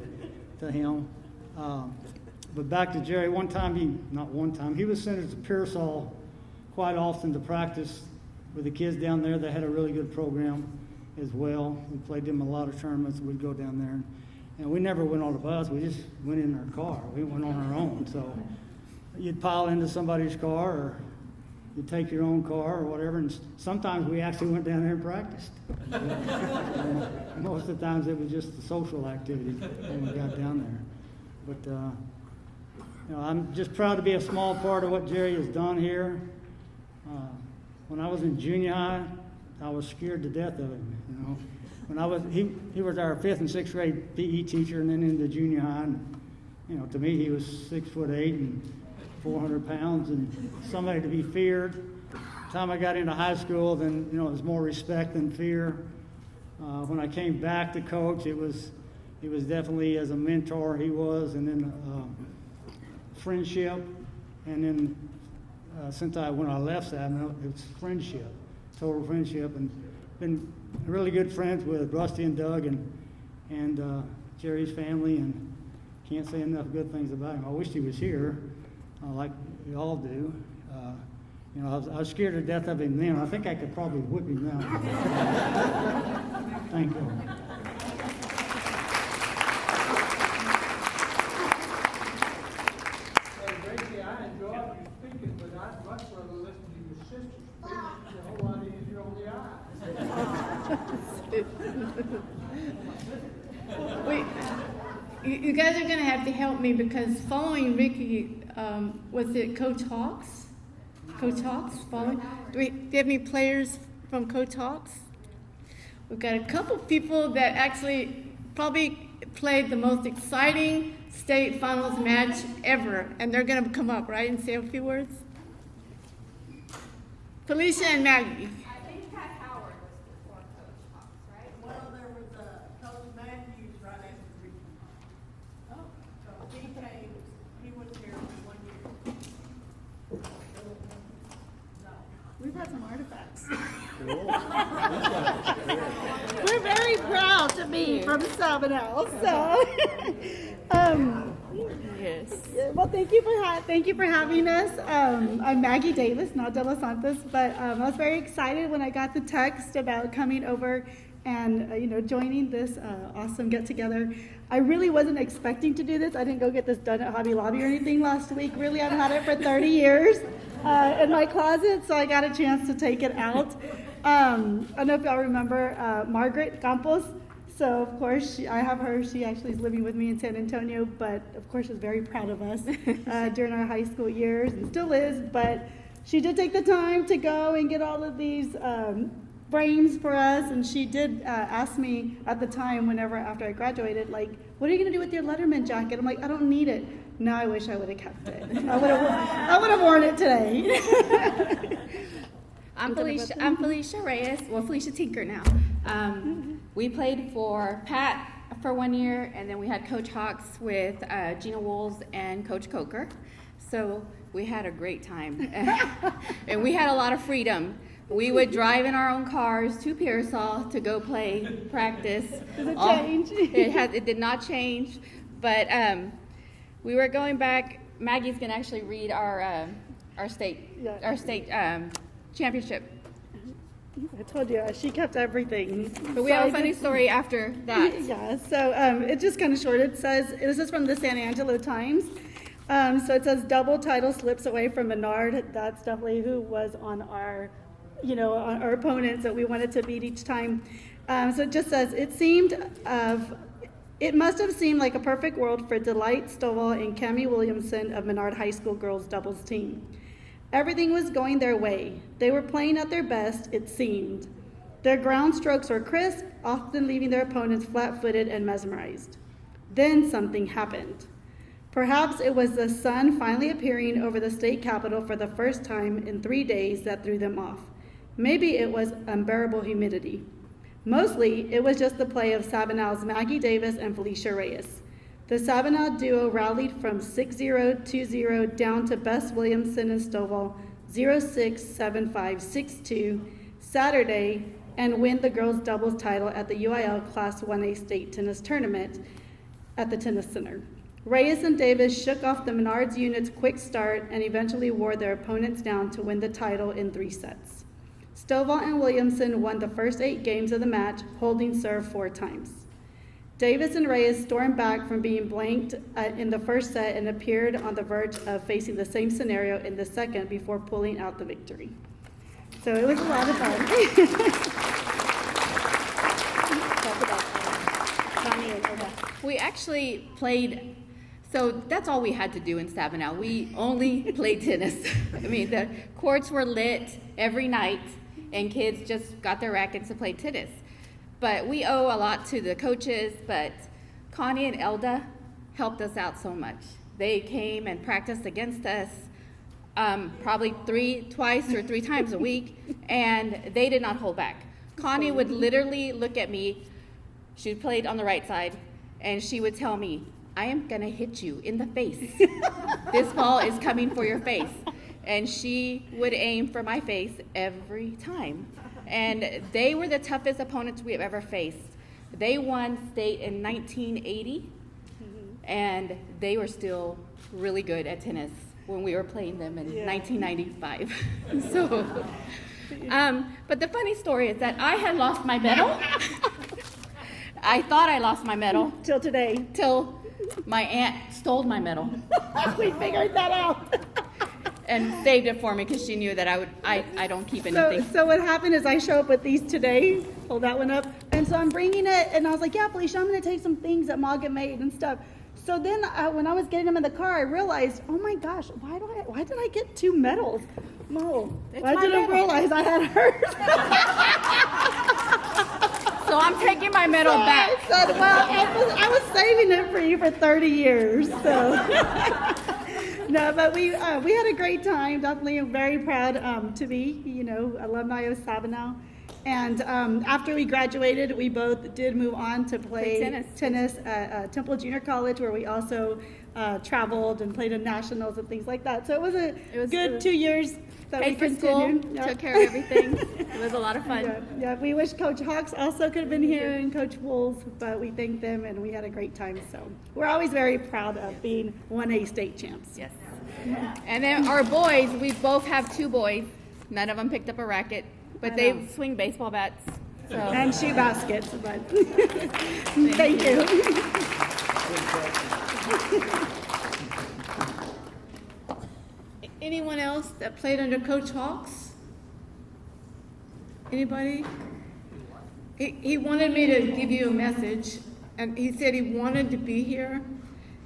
to him. But back to Jerry, he was sent to Pearsall quite often to practice with the kids down there. They had a really good program as well. We played them a lot of tournaments. We'd go down there. And we never went on the bus. We just went in our car. We went on our own. So you'd pile into somebody's car, or you'd take your own car or whatever. And sometimes we actually went down there and practiced. Most of the times it was just a social activity when we got down there. But I'm just proud to be a small part of what Jerry has done here. When I was in junior high, I was scared to death of him. When he was our 5th and 6th grade PE teacher, and then into junior high. And, to me, he was 6'8" and 400 pounds, and somebody to be feared. By the time I got into high school, then it was more respect than fear. When I came back to coach, it was definitely as a mentor he was, and then friendship, and then when I left Sabinal, it was friendship, total friendship, and been really good friends with Rusty and Doug and Jerry's family, and can't say enough good things about him. I wish he was here, like we all do. I was scared to death of him then. I think I could probably whip him now. Thank you. Hey, Gracie, I enjoyed you speaking, but I'd much rather listen to your sister speak. It's a whole lot easier on the eye. You guys are going to have to help me because following Ricky, was it Coach Hawks? Coach Hawks following? Do you have any players from Coach Hawks? We've got a couple people that actually probably played the most exciting state finals match ever, and they're going to come up, right, and say a few words? Felicia and Maggie. I think Pat Howard was before Coach Hawks, right? Well, there was Coach Matthews right after Ricky. Oh. So he was here for 1 year. We've had some artifacts. We're very proud to be from Sabinal. So, Yes. well, thank you for having us. I'm Maggie Davis, not De Los Santos, but I was very excited when I got the text about coming over and joining this awesome get together. I really wasn't expecting to do this. I didn't go get this done at Hobby Lobby or anything last week. Really, I've had it for 30 years in my closet, so I got a chance to take it out. I don't know if y'all remember Margaret Campos. So, of course, I have her. She actually is living with me in San Antonio, but, of course, is very proud of us during our high school years and still is. But she did take the time to go and get all of these frames for us. And she did ask me at the time, after I graduated, like, what are you going to do with your Letterman jacket? I'm like, I don't need it. Now I wish I would have kept it. I would have worn it today. I'm Felicia Reyes, Felicia Tinker now. We played for Pat for 1 year, and then we had Coach Hawks with Gina Wools and Coach Coker. So we had a great time. And we had a lot of freedom. We would drive in our own cars to Pearsall to go play practice. Did it change? It did not change. But we were going back. Maggie's going to actually read our state championship. I told you, she kept everything. But we have a funny story after that. Yeah, so it's just kind of short. This is from the San Angelo Times. So it says, double title slips away from Menard. That's definitely who was on our opponents that we wanted to beat each time. So it just says, it must have seemed like a perfect world for Delight Stovall and Cammie Williamson of Menard High School girls doubles team. Everything was going their way. They were playing at their best, it seemed. Their ground strokes were crisp, often leaving their opponents flat-footed and mesmerized. Then something happened. Perhaps it was the sun finally appearing over the state capitol for the first time in 3 days that threw them off. Maybe it was unbearable humidity. Mostly, it was just the play of Sabinal's Maggie Davis and Felicia Reyes. The Sabinal duo rallied from 6-0, 2-0 down to Bess Williamson and Stovall 0-6, 7-5, 6-2 Saturday and win the girls' doubles title at the UIL Class 1A State Tennis Tournament at the Tennis Center. Reyes and Davis shook off the Menards unit's quick start and eventually wore their opponents down to win the title in 3 sets. Stovall and Williamson won the first 8 games of the match, holding serve 4 times. Davis and Reyes stormed back from being blanked in the first set and appeared on the verge of facing the same scenario in the second before pulling out the victory. So it was a lot of fun. We actually played, so that's all we had to do in Sabinal. We only played tennis. I mean, the courts were lit every night, and kids just got their rackets and played tennis. But we owe a lot to the coaches, but Connie and Elda helped us out so much. They came and practiced against us probably twice or three times a week, and they did not hold back. Connie would literally look at me. She played on the right side, and she would tell me, I am going to hit you in the face. This ball is coming for your face. And she would aim for my face every time. And they were the toughest opponents we have ever faced. They won state in 1980, and they were still really good at tennis. when we were playing them in Yeah. 1995. So, but the funny story is that I had lost my medal. I thought I lost my medal Till today. till my aunt stole my medal We figured that out. and saved it for me because she knew that I don't keep anything. So what happened is I show up with these today. Hold that one up. And so I'm bringing it, and I was like, yeah, Felicia, I'm going to take some things that Maga made and stuff. So then when I was getting them in the car, I realized, oh my gosh, why did I get 2 medals? No, It's I my didn't medal. realize I had hers. So I'm taking my medal So back. I said, well, I was saving it for you for 30 years. So. No, but we had a great time. Definitely, I'm very proud to be, alumni of Sabinal. And after we graduated, we both did move on to play tennis at Temple Junior College, where we also traveled and played in nationals and things like that. So it was a good 2 years that we Paid for school, continued. Yeah. took care of everything. It was a lot of fun. Yeah, we wish Coach Hawks also could have been here and Coach Wolves, but we thank them and we had a great time. So we're always very proud of being 1A state champs. Yes. And then our boys, we both have 2 boys. None of them picked up a racket, but I they know. swing baseball bats. So And shoe baskets, but thank you. Anyone else that played under Coach Hawks? Anybody? He wanted me to give you a message, and he said he wanted to be here,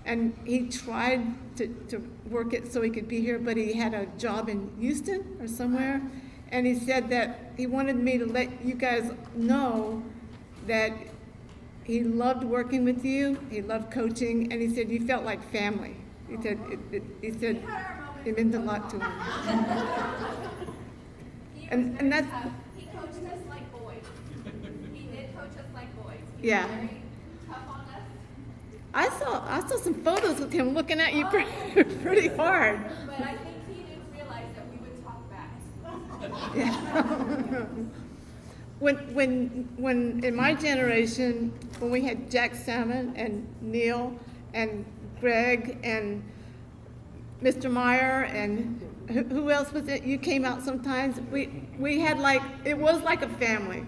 and he tried to work it so he could be here, but he had a job in Houston or somewhere, and he said that he wanted me to let you guys know that he loved working with you, he loved coaching, and he said you felt like family. He said it meant a lot to him. And that's he coached us like boys. He did coach us like boys. yeah. Very tough on us. I saw some photos with him looking at you pretty hard. But I think he didn't realize that we would talk back. Yeah. When in my generation, when we had Jack Salmon and Neil and Greg and Mr. Meyer and who else was it? You came out sometimes. We had it was like a family.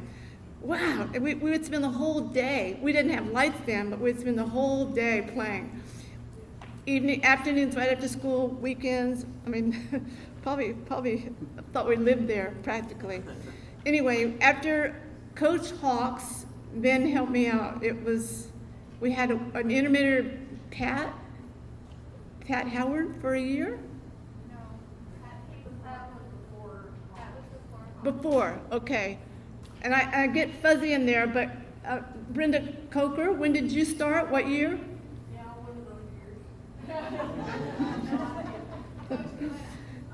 Wow, we would spend the whole day. We didn't have lights then, but we'd spend the whole day playing. Afternoons right after school, weekends. I mean, probably thought we lived there practically. Anyway, after Coach Hawks then helped me out, we had an intermittent Pat Howard for a year? No, that was before. That was Before, okay. And I get fuzzy in there, but Brenda Coker, when did you start? What year? Yeah, one of those years.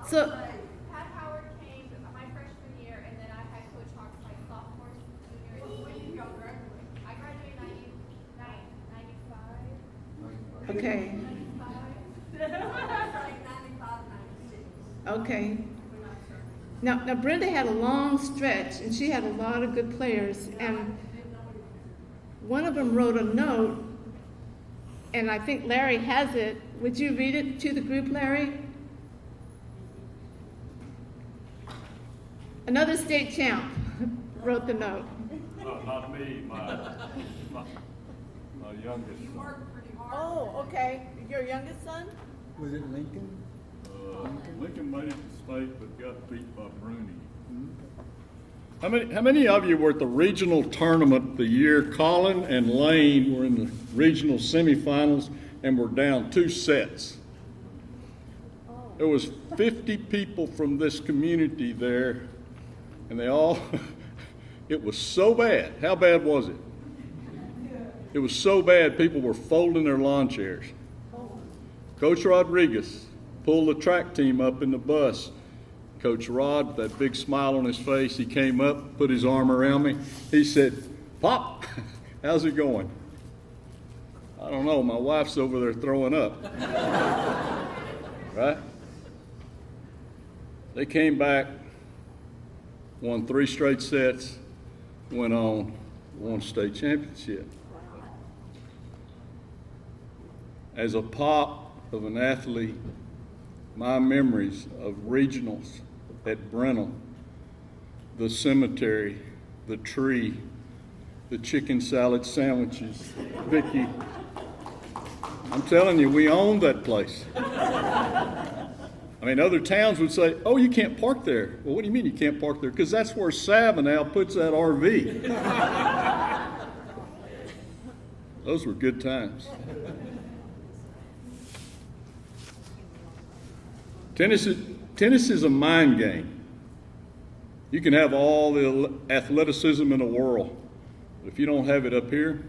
So, Pat Howard came my freshman year, and then I had Coach Hawks my sophomore, junior, and when did y'all graduate? I graduated 95. okay, 95, 96. okay. Now Brenda had a long stretch, and she had a lot of good players, and one of them wrote a note, and I think Larry has it. Would you read it to the group, Larry? Another state champ wrote the note. Not me, my youngest. Oh, okay. Your youngest son? Was it Lincoln? Lincoln made it to state but got beat by Bruni. How many of you were at the regional tournament the year Colin and Lane were in the regional semifinals and were down 2 sets? There was 50 people from this community there, and they all, it was so bad. How bad was it? It was so bad people were folding their lawn chairs. Coach Rodriguez pulled the track team up in the bus. Coach Rod, that big smile on his face, he came up, put his arm around me. He said, "Pop, how's it going?" I don't know, my wife's over there throwing up. Right? They came back, won 3 straight sets, went on, won state championship. As a pop of an athlete, my memories of regionals at Brenham, the cemetery, the tree, the chicken salad sandwiches. Vicki, I'm telling you, we owned that place. I mean, other towns would say, oh, you can't park there. Well, what do you mean you can't park there? Because that's where Sabinal puts that RV. Those were good times. Tennis is a mind game. You can have all the athleticism in the world, but if you don't have it up here,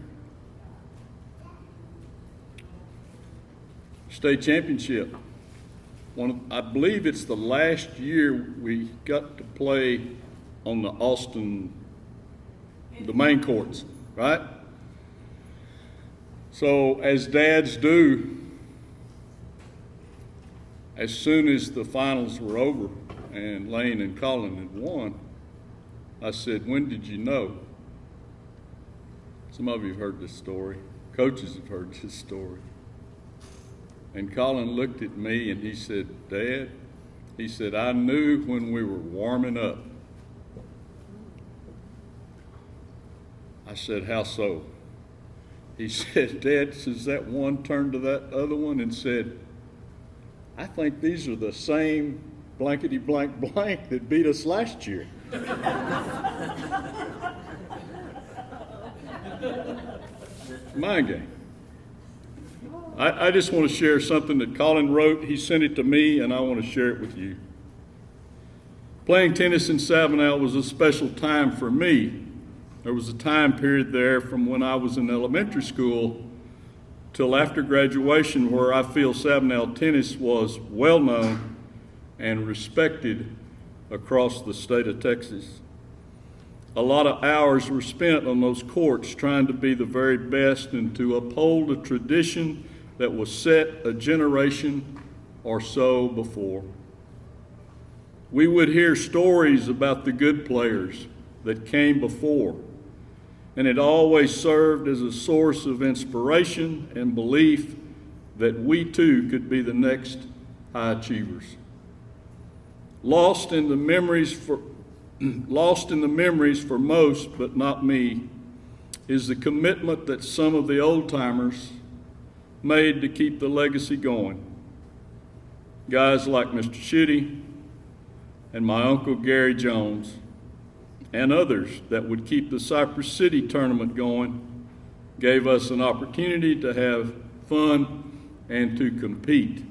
state championship. I believe it's the last year we got to play on the Austin, the main courts, right? So as dads do, as soon as the finals were over and Lane and Colin had won, I said, when did you know? Some of you have heard this story. Coaches have heard this story. And Colin looked at me and he said, Dad, he said, I knew when we were warming up. I said, how so? He said, Dad, says that one turned to that other one and said, I think these are the same blankety blank blank that beat us last year. Mind game. I just want to share something that Colin wrote. He sent it to me, and I want to share it with you. Playing tennis in Sabinal was a special time for me. There was a time period there from when I was in elementary school till after graduation where I feel Sabinal tennis was well known and respected across the state of Texas. A lot of hours were spent on those courts trying to be the very best and to uphold a tradition that was set a generation or so before. We would hear stories about the good players that came before, and it always served as a source of inspiration and belief that we too could be the next high achievers. Lost in the memories for most, but not me, is the commitment that some of the old-timers made to keep the legacy going. Guys like Mr. Shitty and my Uncle Gary Jones and others that would keep the Cypress City tournament going gave us an opportunity to have fun and to compete.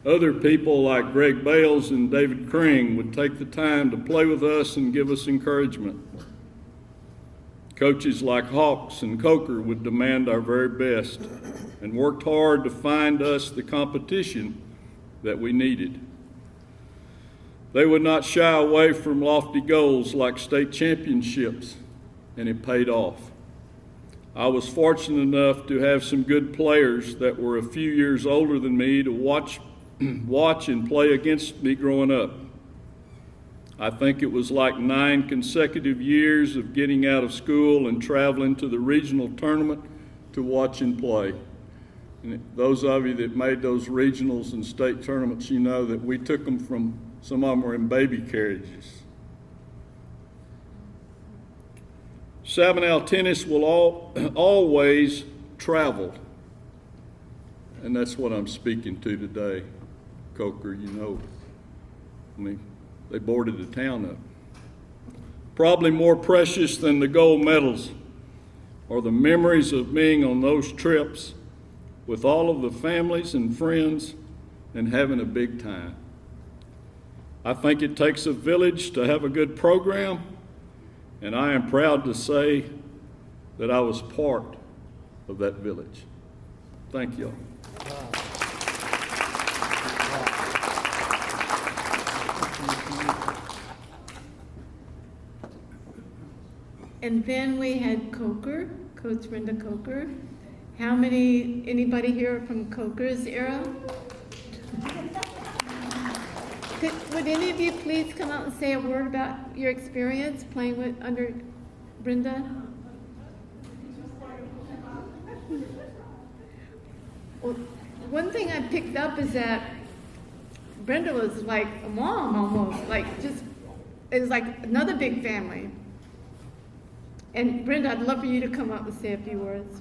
Other people like Greg Bales and David Kring would take the time to play with us and give us encouragement. Coaches like Hawks and Coker would demand our very best and worked hard to find us the competition that we needed. They would not shy away from lofty goals like state championships, and it paid off. I was fortunate enough to have some good players that were a few years older than me to watch and play against me growing up. I think it was like 9 consecutive years of getting out of school and traveling to the regional tournament to watch and play. And those of you that made those regionals and state tournaments, you know that we took them from, some of them were in baby carriages. Sabinal tennis will always travel. And that's what I'm speaking to today. Coker, you know, I mean, they boarded the town up. Probably more precious than the gold medals are the memories of being on those trips with all of the families and friends and having a big time. I think it takes a village to have a good program, and I am proud to say that I was part of that village. Thank you. And then we had Coker, Coach Brenda Coker. Anybody here from Coker's era? Would any of you please come out and say a word about your experience playing under Brenda? Well, one thing I picked up is that Brenda was like a mom almost, like just, it was like another big family. And Brenda, I'd love for you to come up and say a few words.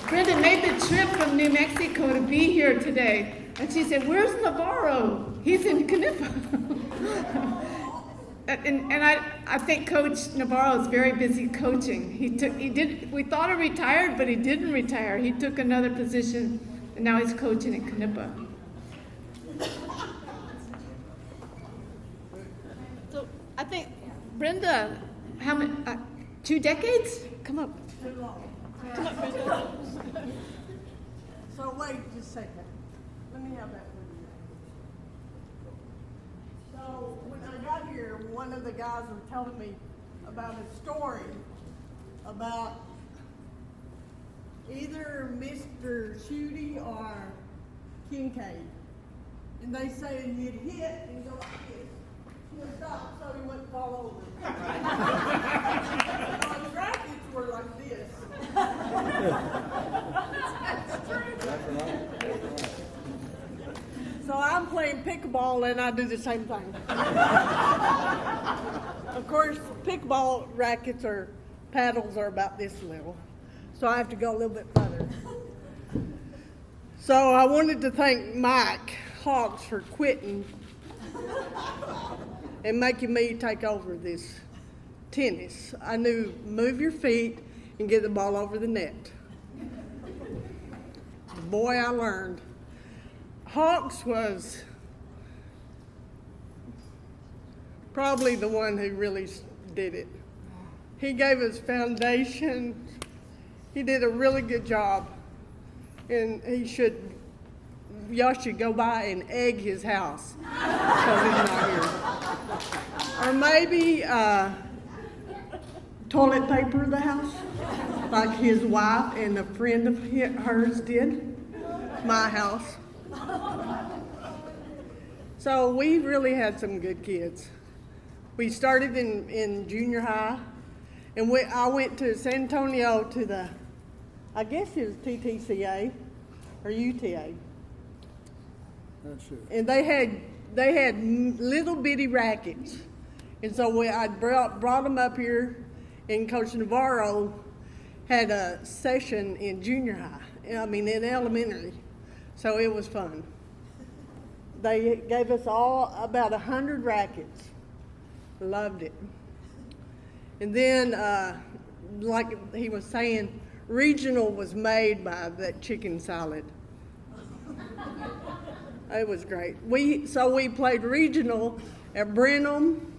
Brenda made the trip from New Mexico to be here today. And she said, "Where's Navarro? He's in Canipa." and I think Coach Navarro is very busy coaching. We thought he retired, but he didn't retire. He took another position, and now he's coaching in Canipa. So I think, Brenda, how many, 2 decades? Come up. Too long. Come up, Brenda. So wait just a second. Let me have that with you. So when I got here, one of the guys was telling me about a story about either Mr. Shooty or Kincaid. And they say he'd hit and go like this. He would stop so he wouldn't fall over. My rackets were like this. So I'm playing pickleball and I do the same thing. Of course, pickleball rackets or paddles are about this little. So I have to go a little bit further. So I wanted to thank Mike Hawks for quitting and making me take over this tennis. I knew move your feet and get the ball over the net. Boy, I learned. Hawks was probably the one who really did it. He gave us foundation. He did a really good job. And y'all should go by and egg his house because he's not here. Or maybe toilet paper the house, like his wife and a friend of hers did. My house. So we really had some good kids. We started in junior high, and I went to San Antonio to the, I guess it was TTCA or UTA. Not sure. And they had little bitty rackets, and so I brought them up here, and Coach Navarro had a session in junior high. I mean in elementary, so it was fun. They gave us all about 100 rackets. Loved it. And then, like he was saying, regional was made by that chicken salad. It was great. So we played regional at Brenham,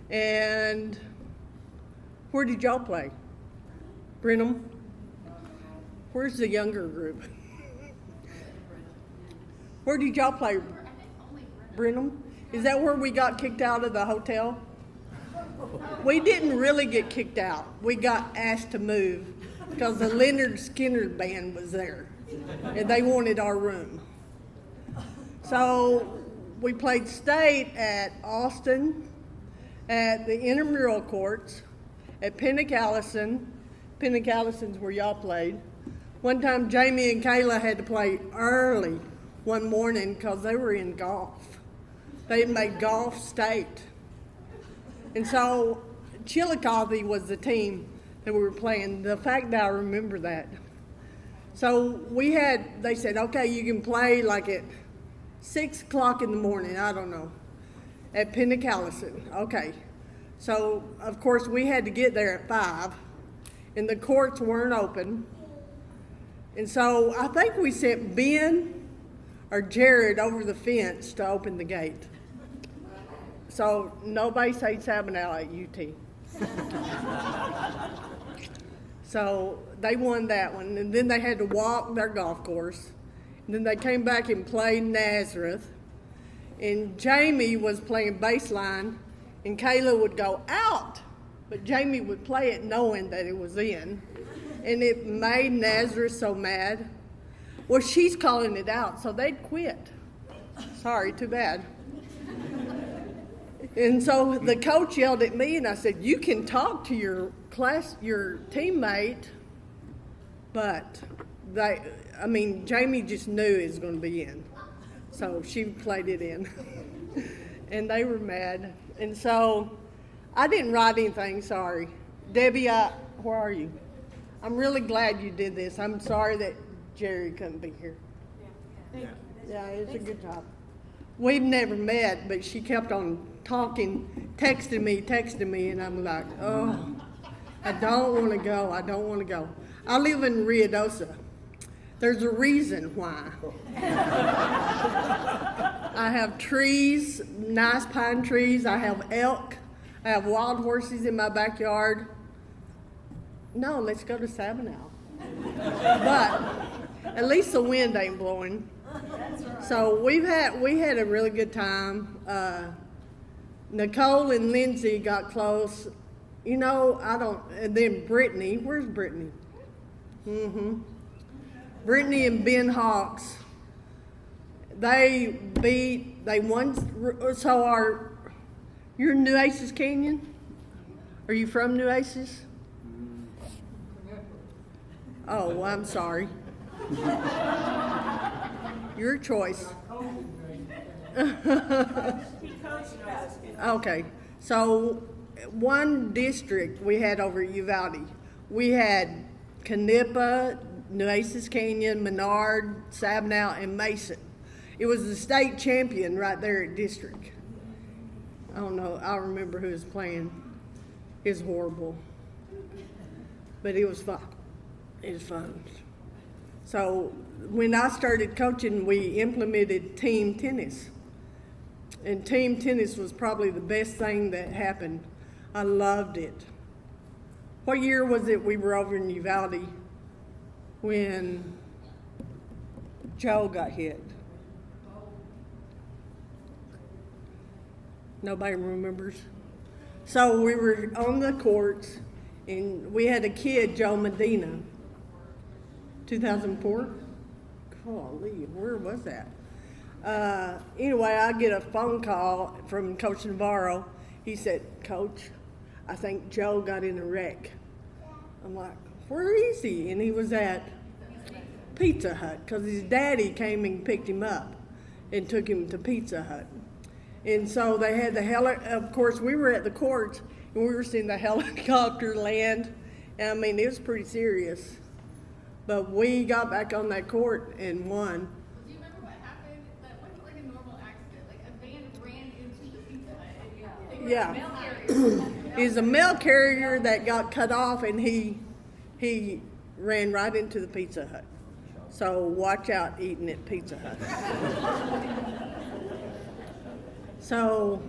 and where did y'all play? Brenham? Where's the younger group? Where did y'all play? Brenham? Is that where we got kicked out of the hotel? We didn't really get kicked out. We got asked to move because the Leonard Skinner band was there, and they wanted our room. So we played state at Austin, at the intramural courts, at Pennick-Allison. Pennick-Allison's where y'all played. One time Jamie and Kayla had to play early one morning because they were in golf. They had made golf state. And so Chillicothe was the team that we were playing. The fact that I remember that. So they said, okay, you can play like at 6 o'clock in the morning, I don't know, at Pennick-Allison. Okay. So, of course, we had to get there at 5, and the courts weren't open. And so I think we sent Ben or Jared over the fence to open the gate. So nobody say Sabinal at UT. So they won that one, and then they had to walk their golf course. And then they came back and played Nazareth. And Jamie was playing baseline, and Kayla would go out, but Jamie would play it knowing that it was in. And it made Nazareth so mad. Well, she's calling it out, so they'd quit. Sorry, too bad. And so the coach yelled at me, and I said, you can talk to your teammate, but Jamie just knew it was going to be in. So she played it in. And they were mad. And so I didn't write anything, sorry. Debbie, where are you? I'm really glad you did this. I'm sorry that Jerry couldn't be here. Yeah, it's a good job. We've never met, but she kept on talking, texting me, and I'm like, oh, I don't want to go. I live in Ruidoso. There's a reason why. I have trees, nice pine trees. I have elk. I have wild horses in my backyard. No, let's go to Sabinal. But at least the wind ain't blowing. So we had a really good time. Nicole and Lindsay got close. And then Brittany. Where's Brittany? Brittany and Ben Hawks. They won. So you're in Nueces Canyon? Are you from Nueces? Oh, well, I'm sorry. Your choice. Okay, so one district we had over at Uvalde. We had Canepa, Nueces Canyon, Menard, Sabinal, and Mason. It was the state champion right there at district. I don't know, I don't remember who was playing. It was horrible. But it was fun. It was fun. So when I started coaching, we implemented team tennis. And team tennis was probably the best thing that happened. I loved it. What year was it we were over in Uvalde when Joe got hit? Nobody remembers? So we were on the courts, and we had a kid, Joe Medina, 2004? Golly, where was that? Anyway, I get a phone call from Coach Navarro. He said, Coach, I think Joe got in a wreck. I'm like, where is he? And he was at Pizza Hut because his daddy came and picked him up and took him to Pizza Hut. And so they had of course, we were at the courts and we were seeing the helicopter land. And it was pretty serious. But we got back on that court and won. Do you remember what happened? That wasn't like a normal accident. Like a van ran into the Pizza Hut. Yeah. Mail carrier. He's a mail carrier that got cut off, and he ran right into the Pizza Hut. So watch out eating at Pizza Hut. So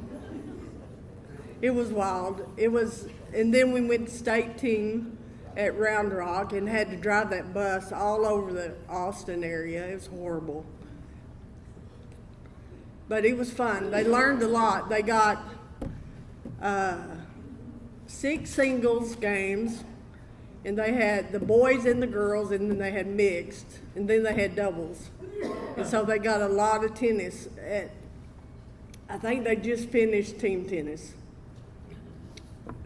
it was wild. And then we went to state team at Round Rock and had to drive that bus all over the Austin area. It was horrible. But it was fun. They learned a lot. They got 6 singles games, and they had the boys and the girls, and then they had mixed, and then they had doubles. And so they got a lot of tennis. I think they just finished team tennis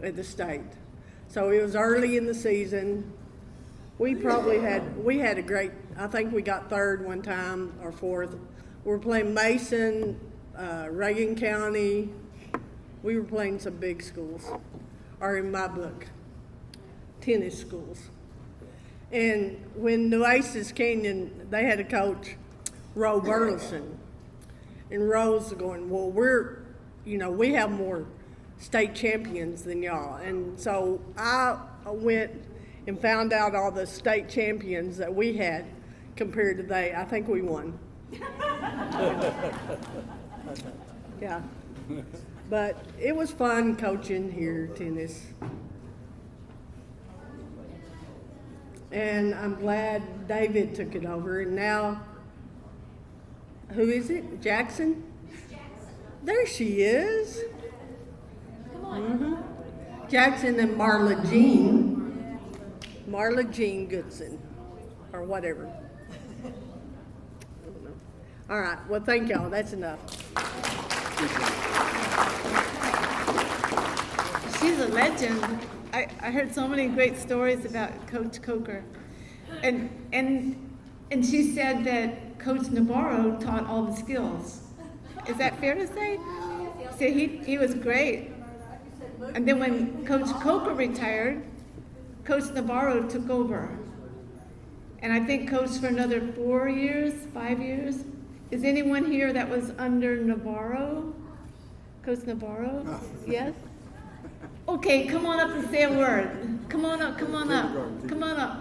at the state. So it was early in the season. We had a great, I think we got 3rd one time or 4th. We were playing Mason, Reagan County. We were playing some big schools, or in my book, tennis schools. And when Nueces Canyon, they had a coach, Roe Burleson. And Roe's going, well, we have more state champions than y'all. And so I went and found out all the state champions that we had compared to they. I think we won. Yeah. But it was fun coaching here, tennis. And I'm glad David took it over. And now, who is it? Jackson? There she is. Jackson and Marla Jean Goodson, or whatever. I don't know. All right, well, thank y'all. That's enough. She's a legend. I heard so many great stories about Coach Coker. And And she said that Coach Navarro taught all the skills. Is that fair to say? So he was great. And then when Coach Coker retired, Coach Navarro took over. And I think coached for another 4 years, 5 years. Is anyone here that was under Navarro? Coach Navarro? Yes? Okay, come on up and say a word. Come on up, come on up, come on up.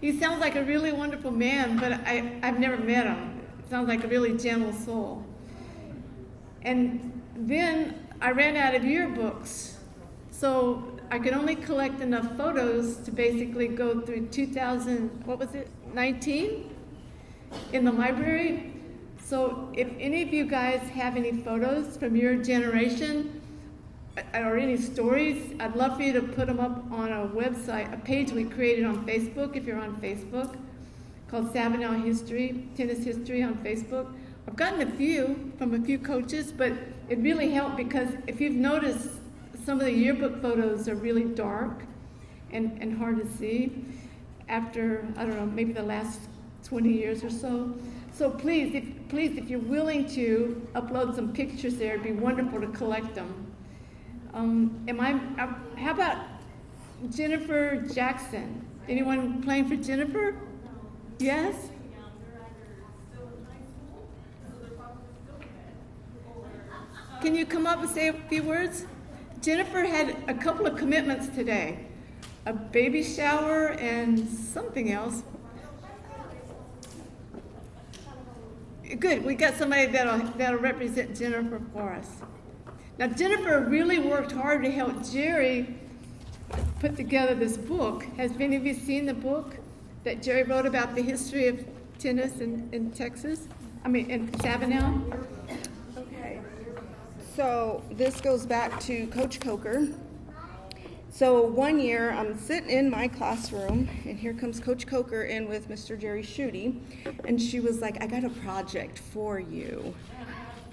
He sounds like a really wonderful man, but I've never met him. Sounds like a really gentle soul. And then I ran out of yearbooks, so I could only collect enough photos to basically go through 19 in the library. So if any of you guys have any photos from your generation or any stories, I'd love for you to put them up on a website, a page we created on Facebook, if you're on Facebook, called Sabinal History, Tennis History on Facebook. I've gotten a few from a few coaches, but it really helped because if you've noticed, some of the yearbook photos are really dark and hard to see after, I don't know, maybe the last 20 years or so. So please, if you're willing to upload some pictures there, it'd be wonderful to collect them. How about Jennifer Jackson? Anyone playing for Jennifer? Yes? Can you come up and say a few words? Jennifer had a couple of commitments today, a baby shower and something else. Good, we got somebody that'll represent Jennifer for us. Now, Jennifer really worked hard to help Jerry put together this book. Has any of you seen the book that Jerry wrote about the history of tennis in Texas? In Sabinal? Okay. So this goes back to Coach Coker. So one year I'm sitting in my classroom and here comes Coach Coker in with Mr. Jerry Schutte, and she was like, I got a project for you.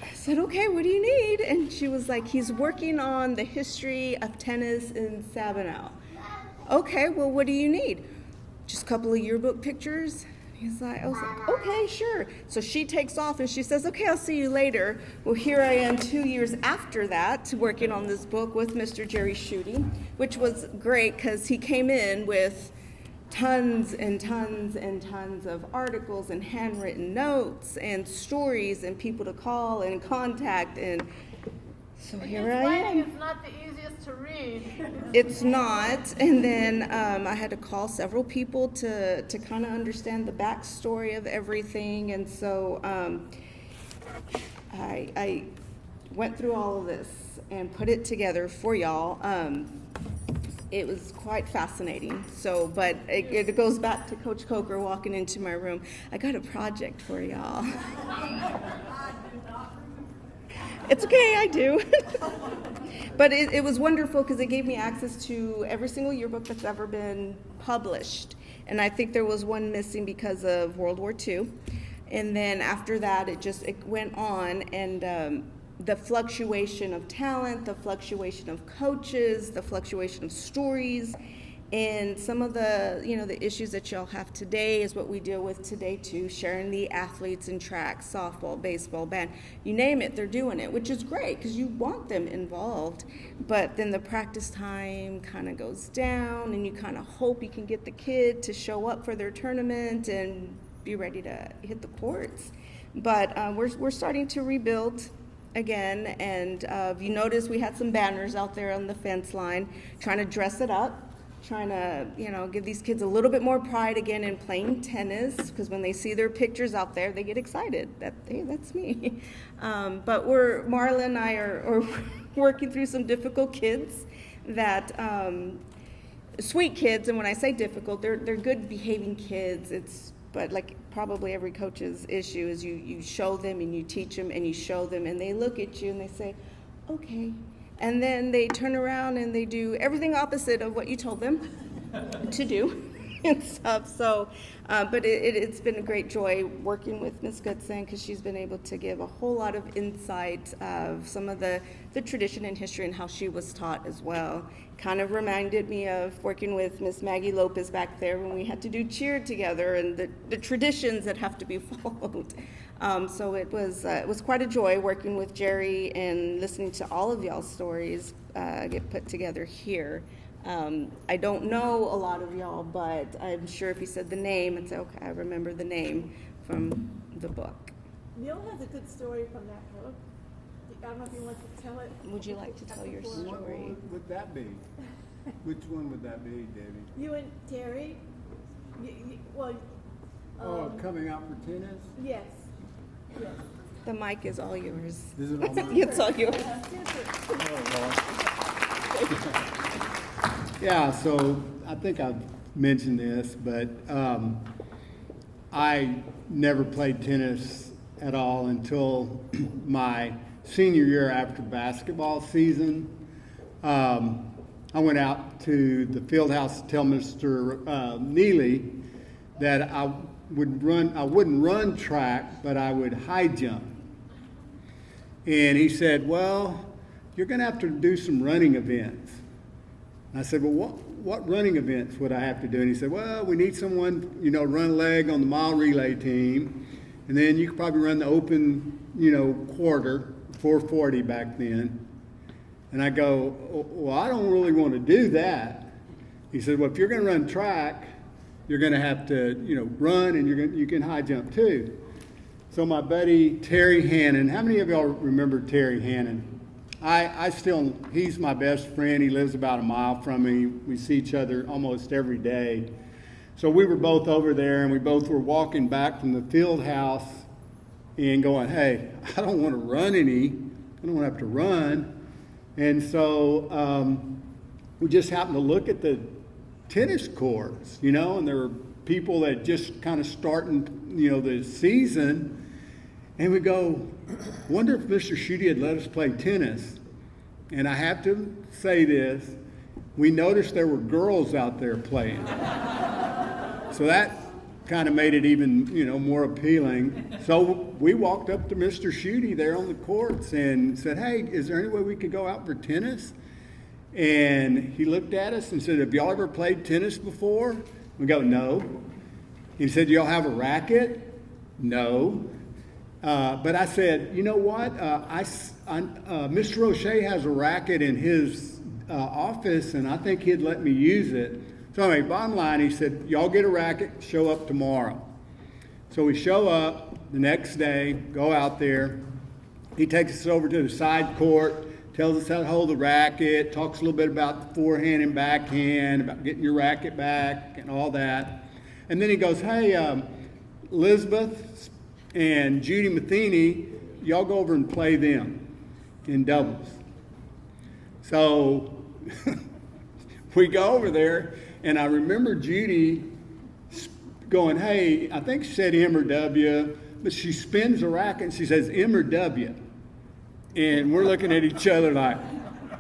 I said, okay, what do you need? And she was like, he's working on the history of tennis in Sabinal. Okay, well, what do you need? Just a couple of yearbook pictures. I was like, okay, sure. So she takes off and she says, okay, I'll see you later. Well, here I am 2 years after that working on this book with Mr. Jerry Schutte, which was great because he came in with tons and tons and tons of articles and handwritten notes and stories and people to call and contact. And so here I am. It's not the easiest to read. It's not. And then I had to call several people to kind of understand the backstory of everything. And so I went through all of this and put it together for y'all. It was quite fascinating. So, but it goes back to Coach Coker walking into my room. I got a project for y'all. It's okay, I do. But it was wonderful because it gave me access to every single yearbook that's ever been published. And I think there was one missing because of World War II. And then after that, it went on, and the fluctuation of talent, the fluctuation of coaches, the fluctuation of stories, and some of the, the issues that y'all have today is what we deal with today too, sharing the athletes in track, softball, baseball, band, you name it, they're doing it, which is great because you want them involved. But then the practice time kind of goes down, and you kind of hope you can get the kid to show up for their tournament and be ready to hit the courts. But we're starting to rebuild again, and if you notice, we had some banners out there on the fence line trying to dress it up, trying to, give these kids a little bit more pride again in playing tennis, because when they see their pictures out there, they get excited that, hey, that's me. But Marla and I are working through some difficult kids that, sweet kids, and when I say difficult, they're good behaving kids. But like probably every coach's issue is you show them and you teach them and you show them, and they look at you and they say, okay. And then they turn around and they do everything opposite of what you told them to do. and stuff. So, but it's been a great joy working with Ms. Goodson because she's been able to give a whole lot of insight of some of the tradition and history and how she was taught as well. Kind of reminded me of working with Miss Maggie Lopez back there when we had to do cheer together and the traditions that have to be followed. So it was quite a joy working with Jerry and listening to all of y'all's stories get put together here. I don't know a lot of y'all, but I'm sure if you said the name, it's okay, I remember the name from the book. Neil has a good story from that book. I don't know if you want to tell it. Would you like to tell your What story? would that be? Which one would that be, Debbie? You and Terry, well. Coming out for tennis? Yes, yes. The mic is all yours. Is it all mine? It's all yours. Yeah, so I think I've mentioned this, but I never played tennis at all until my senior year after basketball season. I went out to the field house to tell Mr. Neely that I wouldn't run track, but I would high jump. And he said, well, you're going to have to do some running events. And I said, well, what running events would I have to do? And he said, well, we need someone, run leg on the mile relay team. And then you could probably run the open, quarter, 440 back then. And I go, well, I don't really want to do that. He said, well, if you're going to run track, you're going to have to, run, and you can high jump too. So my buddy Terry Hannon, how many of y'all remember Terry Hannon? He's my best friend. He lives about a mile from me. We see each other almost every day. So we were both over there, and we both were walking back from the field house and going, hey, I don't want to run any. I don't want to have to run. And so we just happened to look at the tennis courts, and there were people that just kind of starting, the season. And we go, wonder if Mr. Schutte had let us play tennis. And I have to say this, we noticed there were girls out there playing. So that kind of made it even, more appealing. So we walked up to Mr. Schutte there on the courts and said, hey, is there any way we could go out for tennis? And he looked at us and said, have y'all ever played tennis before? We go, no. He said, do y'all have a racket? No. But I said, you know what? Mr. Roche has a racket in his office, and I think he'd let me use it. So anyway, bottom line, he said, y'all get a racket, show up tomorrow. So we show up the next day, go out there. He takes us over to the side court, tells us how to hold the racket, talks a little bit about the forehand and backhand, about getting your racket back and all that. And then he goes, hey, Elizabeth and Judy Matheny, y'all go over and play them in doubles. So we go over there, and I remember Judy going, hey, I think she said M or W, but she spins the racket and she says M or W. And we're looking at each other like,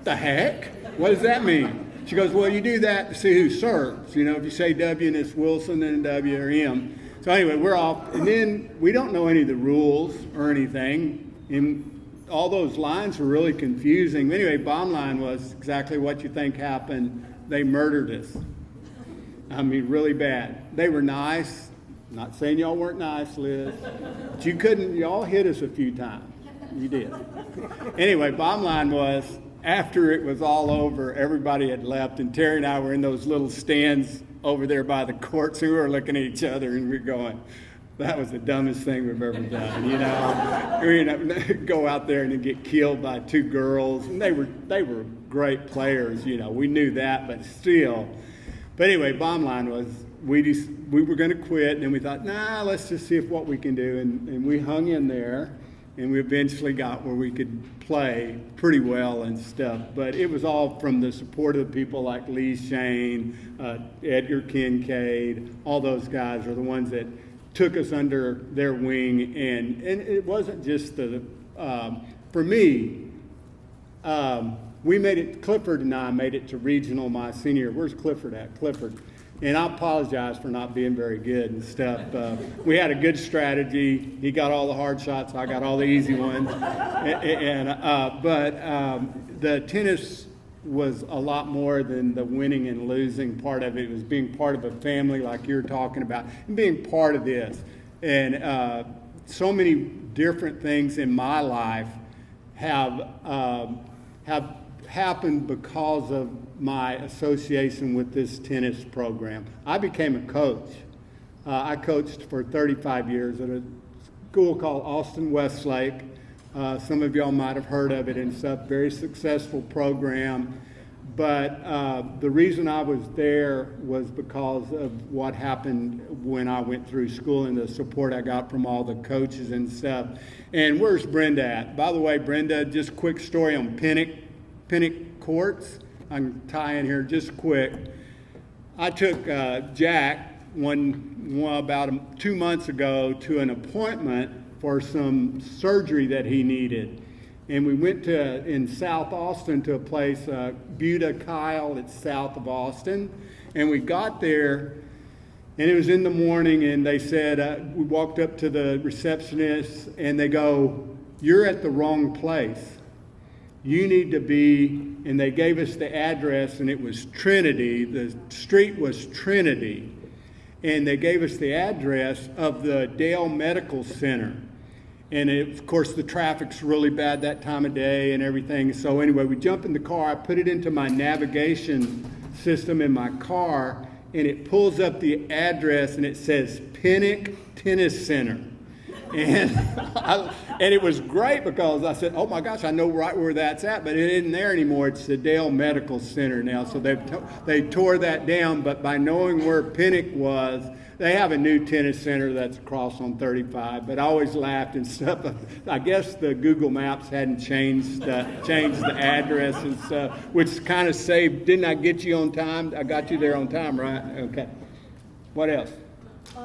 the heck? What does that mean? She goes, well, you do that to see who serves. If you say W and it's Wilson, then W or M. So anyway, we're off. And then we don't know any of the rules or anything. And all those lines were really confusing. Anyway, bottom line was exactly what you think happened. They murdered us. I mean, really bad. They were nice. I'm not saying y'all weren't nice, Liz. But y'all hit us a few times. You did. Anyway, bottom line was, after it was all over, everybody had left, and Terry and I were in those little stands over there by the courts, and we were looking at each other, and we were going, that was the dumbest thing we've ever done, We go out there and then get killed by two girls, and they were great players, we knew that, but still. But anyway, bottom line was, we were going to quit, and then we thought, nah, let's just see what we can do, and we hung in there. And we eventually got where we could play pretty well and stuff. But it was all from the support of the people like Lee Shane, Edgar Kincaid. All those guys are the ones that took us under their wing. And it wasn't just for me, we made it, Clifford and I made it to regional my senior year. Where's Clifford at? Clifford. And I apologize for not being very good and stuff. We had a good strategy. He got all the hard shots. I got all the easy ones. But the tennis was a lot more than the winning and losing part of it. It was being part of a family like you're talking about and being part of this. And so many different things in my life have happened because of my association with this tennis program. I became a coach. I coached for 35 years at a school called Austin Westlake. Some of y'all might have heard of it and stuff. Very successful program. But the reason I was there was because of what happened when I went through school and the support I got from all the coaches and stuff. And where's Brenda at? By the way, Brenda, just a quick story on Pinnock Courts. I can tie in here just quick. I took Jack about 2 months ago to an appointment for some surgery that he needed. And we went in South Austin to a place, Buda Kyle, it's south of Austin. And we got there, and it was in the morning, and they said, we walked up to the receptionist, and they go, "You're at the wrong place. You need to be," and they gave us the address, and it was Trinity. The street was Trinity. And they gave us the address of the Dale Medical Center. And of course, the traffic's really bad that time of day and everything. So anyway, we jump in the car. I put it into my navigation system in my car, and it pulls up the address, and it says Pinnock Tennis Center. And and it was great because I said, oh my gosh, I know right where that's at, but it isn't there anymore. It's the Dale Medical Center now. So they tore that down, but by knowing where Pinnock was, they have a new tennis center that's across on 35, but I always laughed and stuff. I guess the Google Maps hadn't changed the address and stuff, which kind of saved. Didn't I get you on time? I got you there on time, right? Okay. What else?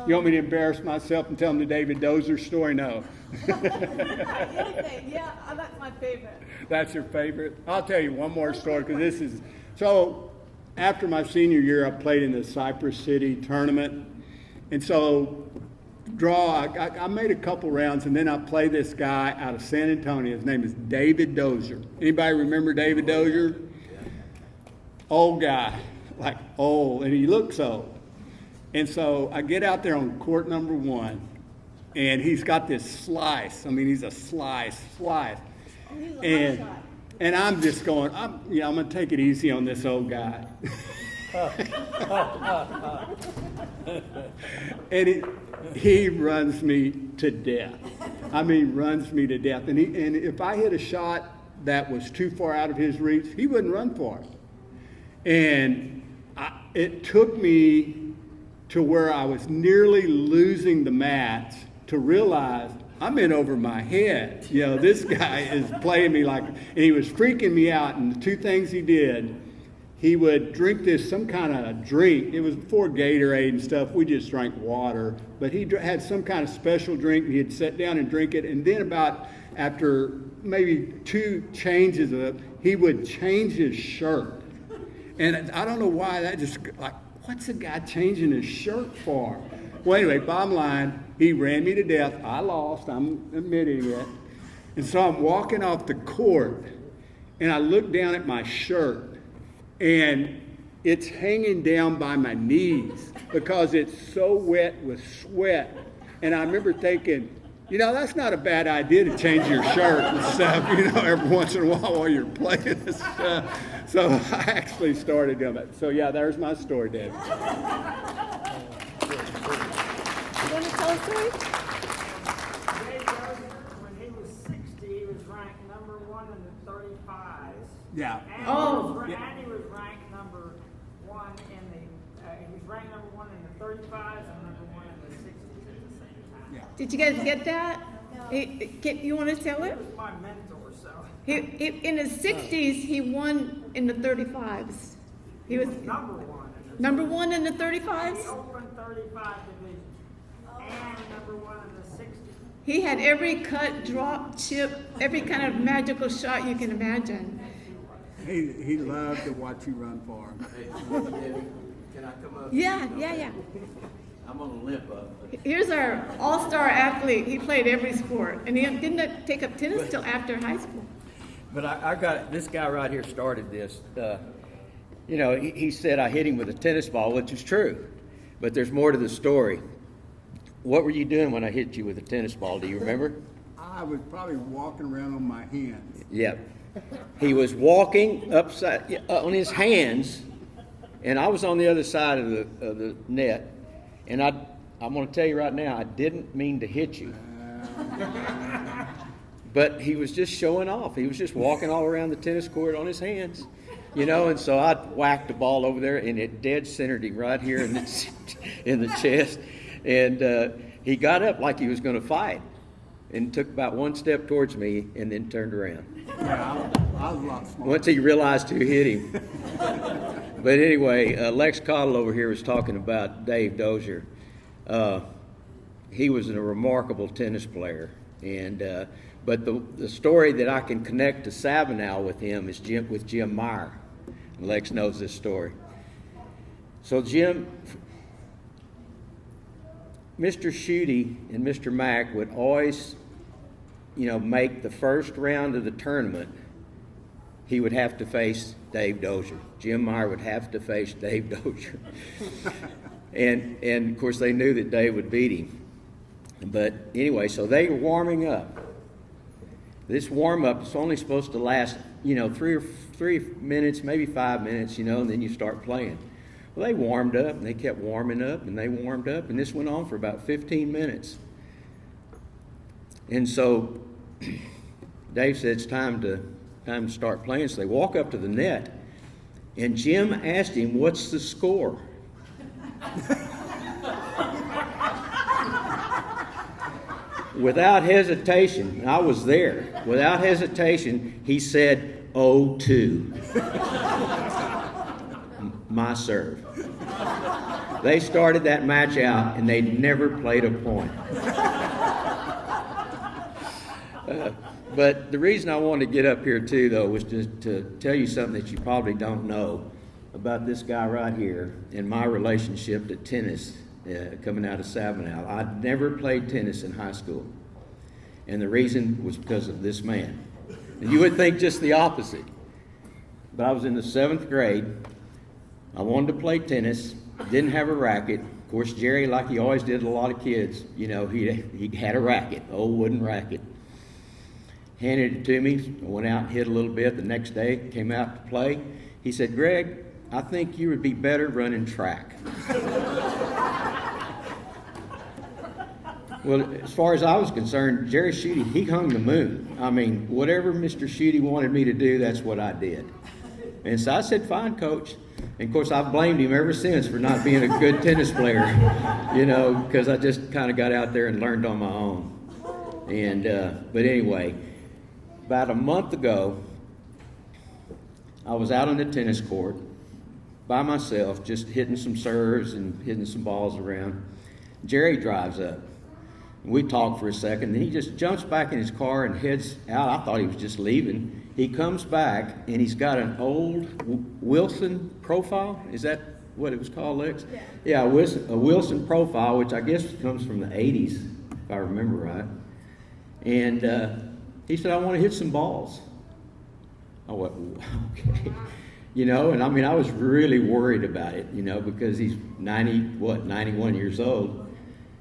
You want me to embarrass myself and tell them the David Dozier story? No. Yeah, that's my favorite. That's your favorite? I'll tell you one more story because this is... So after my senior year, I played in the Cypress City tournament. And so I made a couple rounds, and then I played this guy out of San Antonio. His name is David Dozier. Anybody remember David Dozier? Old guy, like old, and he looks old. And so I get out there on court number 1, and he's got this slice. I mean, he's a slice. And I'm just going, I'm going to take it easy on this old guy. And he runs me to death. I mean, runs me to death. And if I hit a shot that was too far out of his reach, he wouldn't run for it. And it took me to where I was nearly losing the match to realize I'm in over my head. You know, this guy is playing me like, and he was freaking me out. And the two things he did, he would drink some kind of drink. It was before Gatorade and stuff. We just drank water. But he had some kind of special drink. And he'd sit down and drink it. And then after maybe 2 changes of it, he would change his shirt. And I don't know why that just, like, what's a guy changing his shirt for? Well, anyway, bottom line, he ran me to death. I lost. I'm admitting it. And so I'm walking off the court, and I look down at my shirt, and it's hanging down by my knees because it's so wet with sweat. And I remember thinking, that's not a bad idea to change your shirt and stuff, every once in a while you're playing and stuff. So I actually started doing it. So yeah, there's my story, Dave. You want to tell a story? When he was 60, he was ranked number 1 in the 35s. Yeah. And he was ranked number 1 in the. He was ranked number 1 in the 35s and number 1 in the 60s at the same time. Yeah. Did you guys get that? You want to tell it? He was my mentor, so. In his 60s, he won in the 35s. He was number 1 in the 35s? The Open 35 division. And number 1 in the 60s. He had every cut, drop, chip, every kind of magical shot you can imagine. He loved to watch you run for him. Hey, Debbie, Can I come up? Yeah. I'm on a limp up. Here's our all-star athlete. He played every sport, and he didn't take up tennis till after high school. But I got, this guy right here started this. He said I hit him with a tennis ball, which is true. But there's more to the story. What were you doing when I hit you with a tennis ball? Do you remember? I was probably walking around on my hands. Yep. He was walking upside on his hands, and I was on the other side of the net. And I'm going to tell you right now, I didn't mean to hit you. But he was just showing off. He was just walking all around the tennis court on his hands, and so I whacked the ball over there, and it dead centered him right here in the chest. And he got up like he was going to fight and took about one step towards me and then turned around. Yeah, I was a lot smaller. Once he realized who hit him. But anyway, Lex Cottle over here was talking about Dave Dozier. He was a remarkable tennis player, and but the story that I can connect to Sabinal with him is with Jim Meyer. And Lex knows this story. So Mr. Schutte and Mr. Mack would always, make the first round of the tournament. He would have to face Dave Dozier. Jim Meyer would have to face Dave Dozier. and of course they knew that Dave would beat him. But anyway, so they were warming up. This warm-up is only supposed to last, 3 minutes, maybe 5 minutes, and then you start playing. Well, they warmed up, and they kept warming up, and they warmed up, and this went on for about 15 minutes. And so Dave said it's time to start playing. So they walk up to the net, and Jim asked him, "What's the score?" Without hesitation, I was there. Without hesitation, he said, 0-2. My serve. They started that match out, and they never played a point. But the reason I wanted to get up here too, though, was just to tell you something that you probably don't know about this guy right here and my relationship to tennis coming out of Sabinal. I'd never played tennis in high school, and the reason was because of this man. And you would think just the opposite, but I was in the 7th grade. I wanted to play tennis, didn't have a racket. Of course, Jerry, like he always did, a lot of kids, he had a racket, old wooden racket. Handed it to me. I went out and hit a little bit. The next day, came out to play. He said, "Greg, I think you would be better running track." Well, as far as I was concerned, Jerry Schutte, he hung the moon. I mean, whatever Mr. Schutte wanted me to do, that's what I did. And so I said, "Fine, Coach." And of course, I've blamed him ever since for not being a good tennis player, because I just kind of got out there and learned on my own. And but anyway, about a month ago, I was out on the tennis court by myself, just hitting some serves and hitting some balls around. Jerry drives up. We talk for a second, then he just jumps back in his car and heads out. I thought he was just leaving. He comes back, and he's got an old Wilson profile. Is that what it was called, Lex? Yeah, a Wilson profile, which I guess comes from the 80s, if I remember right. And he said, "I want to hit some balls." I went, "Okay." And I mean, I was really worried about it, because he's 91 years old.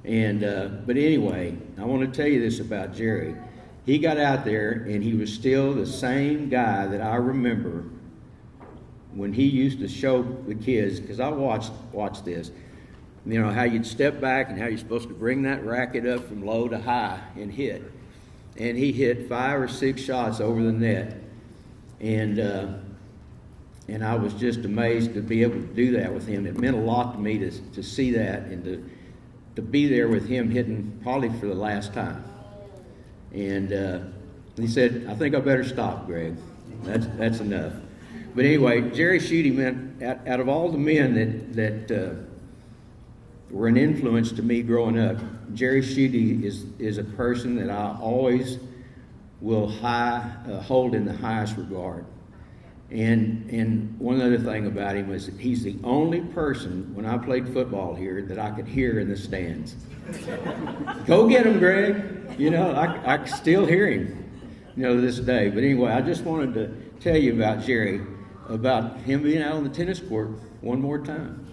And, but anyway, I want to tell you this about Jerry. He got out there, and he was still the same guy that I remember when he used to show the kids, because I watched this, how you'd step back and how you're supposed to bring that racket up from low to high and hit. And he hit 5 or 6 shots over the net. And I was just amazed to be able to do that with him. It meant a lot to me to see that and to be there with him hitting probably for the last time. And he said, "I think I better stop, Greg. That's enough." But anyway, Jerry Schutte meant, out of all the men that were an influence to me growing up, Jerry Schutte is a person that I always will hold in the highest regard. And one other thing about him was he's the only person, when I played football here, that I could hear in the stands. Go get him, Greg. You know, I can still hear him, you know, to this day. But anyway, I just wanted to tell you about Jerry, about him being out on the tennis court one more time.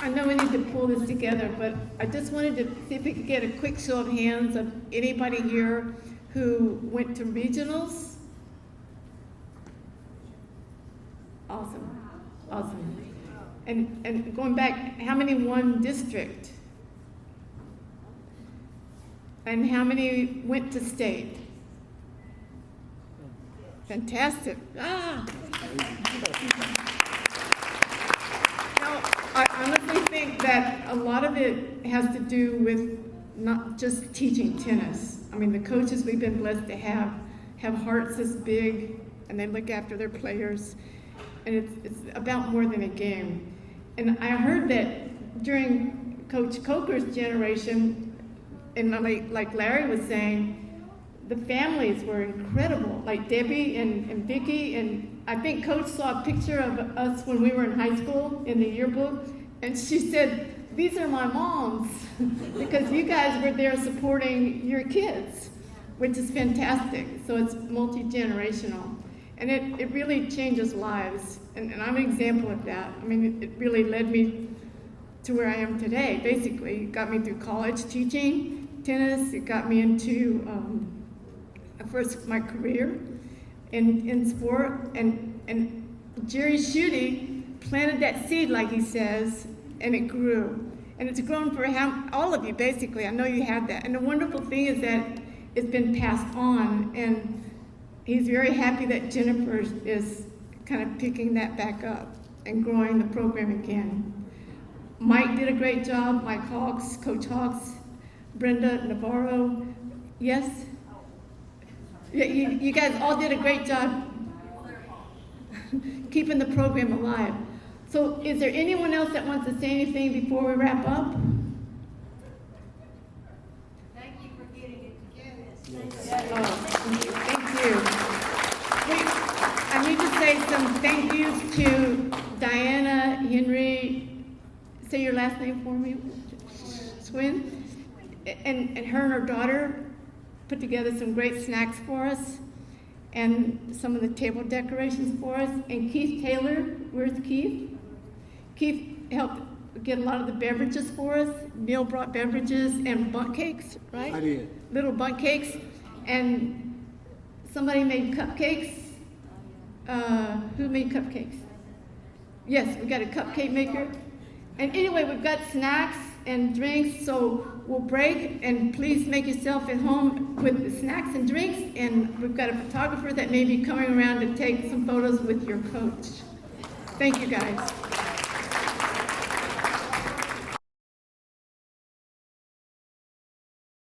I know we need to pull this together, but I just wanted to see if we could get a quick show of hands of anybody here who went to regionals. Awesome, awesome. And going back, how many won district? And how many went to state? Fantastic. Ah! I honestly think that a lot of it has to do with not just teaching tennis. I mean, the coaches we've been blessed to have hearts this big, and they look after their players, and it's about more than a game. And I heard that during Coach Coker's generation, and like Larry was saying, the families were incredible, like Debbie and Vicky, and I think Coach saw a picture of us when we were in high school in the yearbook, and she said, "These are my moms," because you guys were there supporting your kids, which is fantastic. So it's multi-generational, and it really changes lives, and I'm an example of that. I mean, it really led me to where I am today, basically. It got me through college teaching tennis. It got me into first my career in sport, and Jerry Schutte planted that seed, like he says, and it grew. And it's grown for all of you, basically. I know you have that. And the wonderful thing is that it's been passed on, and he's very happy that Jennifer is kind of picking that back up and growing the program again. Mike did a great job, Mike Hawks, Coach Hawks, Brenda Navarro. Yes? You guys all did a great job keeping the program alive. So is there anyone else that wants to say anything before we wrap up? Thank you for getting it together. Oh, thank you. I need to say some thank yous to Diana Henry. Say your last name for me. Swin. And her and her daughter put together some great snacks for us and some of the table decorations for us. And Keith Taylor, where's Keith? Keith helped get a lot of the beverages for us. Neil brought beverages and bundt cakes, right? I did. Little bundt cakes. And somebody made cupcakes. Who made cupcakes? Yes, we got a cupcake maker. And anyway, we've got snacks and drinks, so we'll break, and please make yourself at home with the snacks and drinks, and we've got a photographer that may be coming around to take some photos with your coach. Thank you, guys.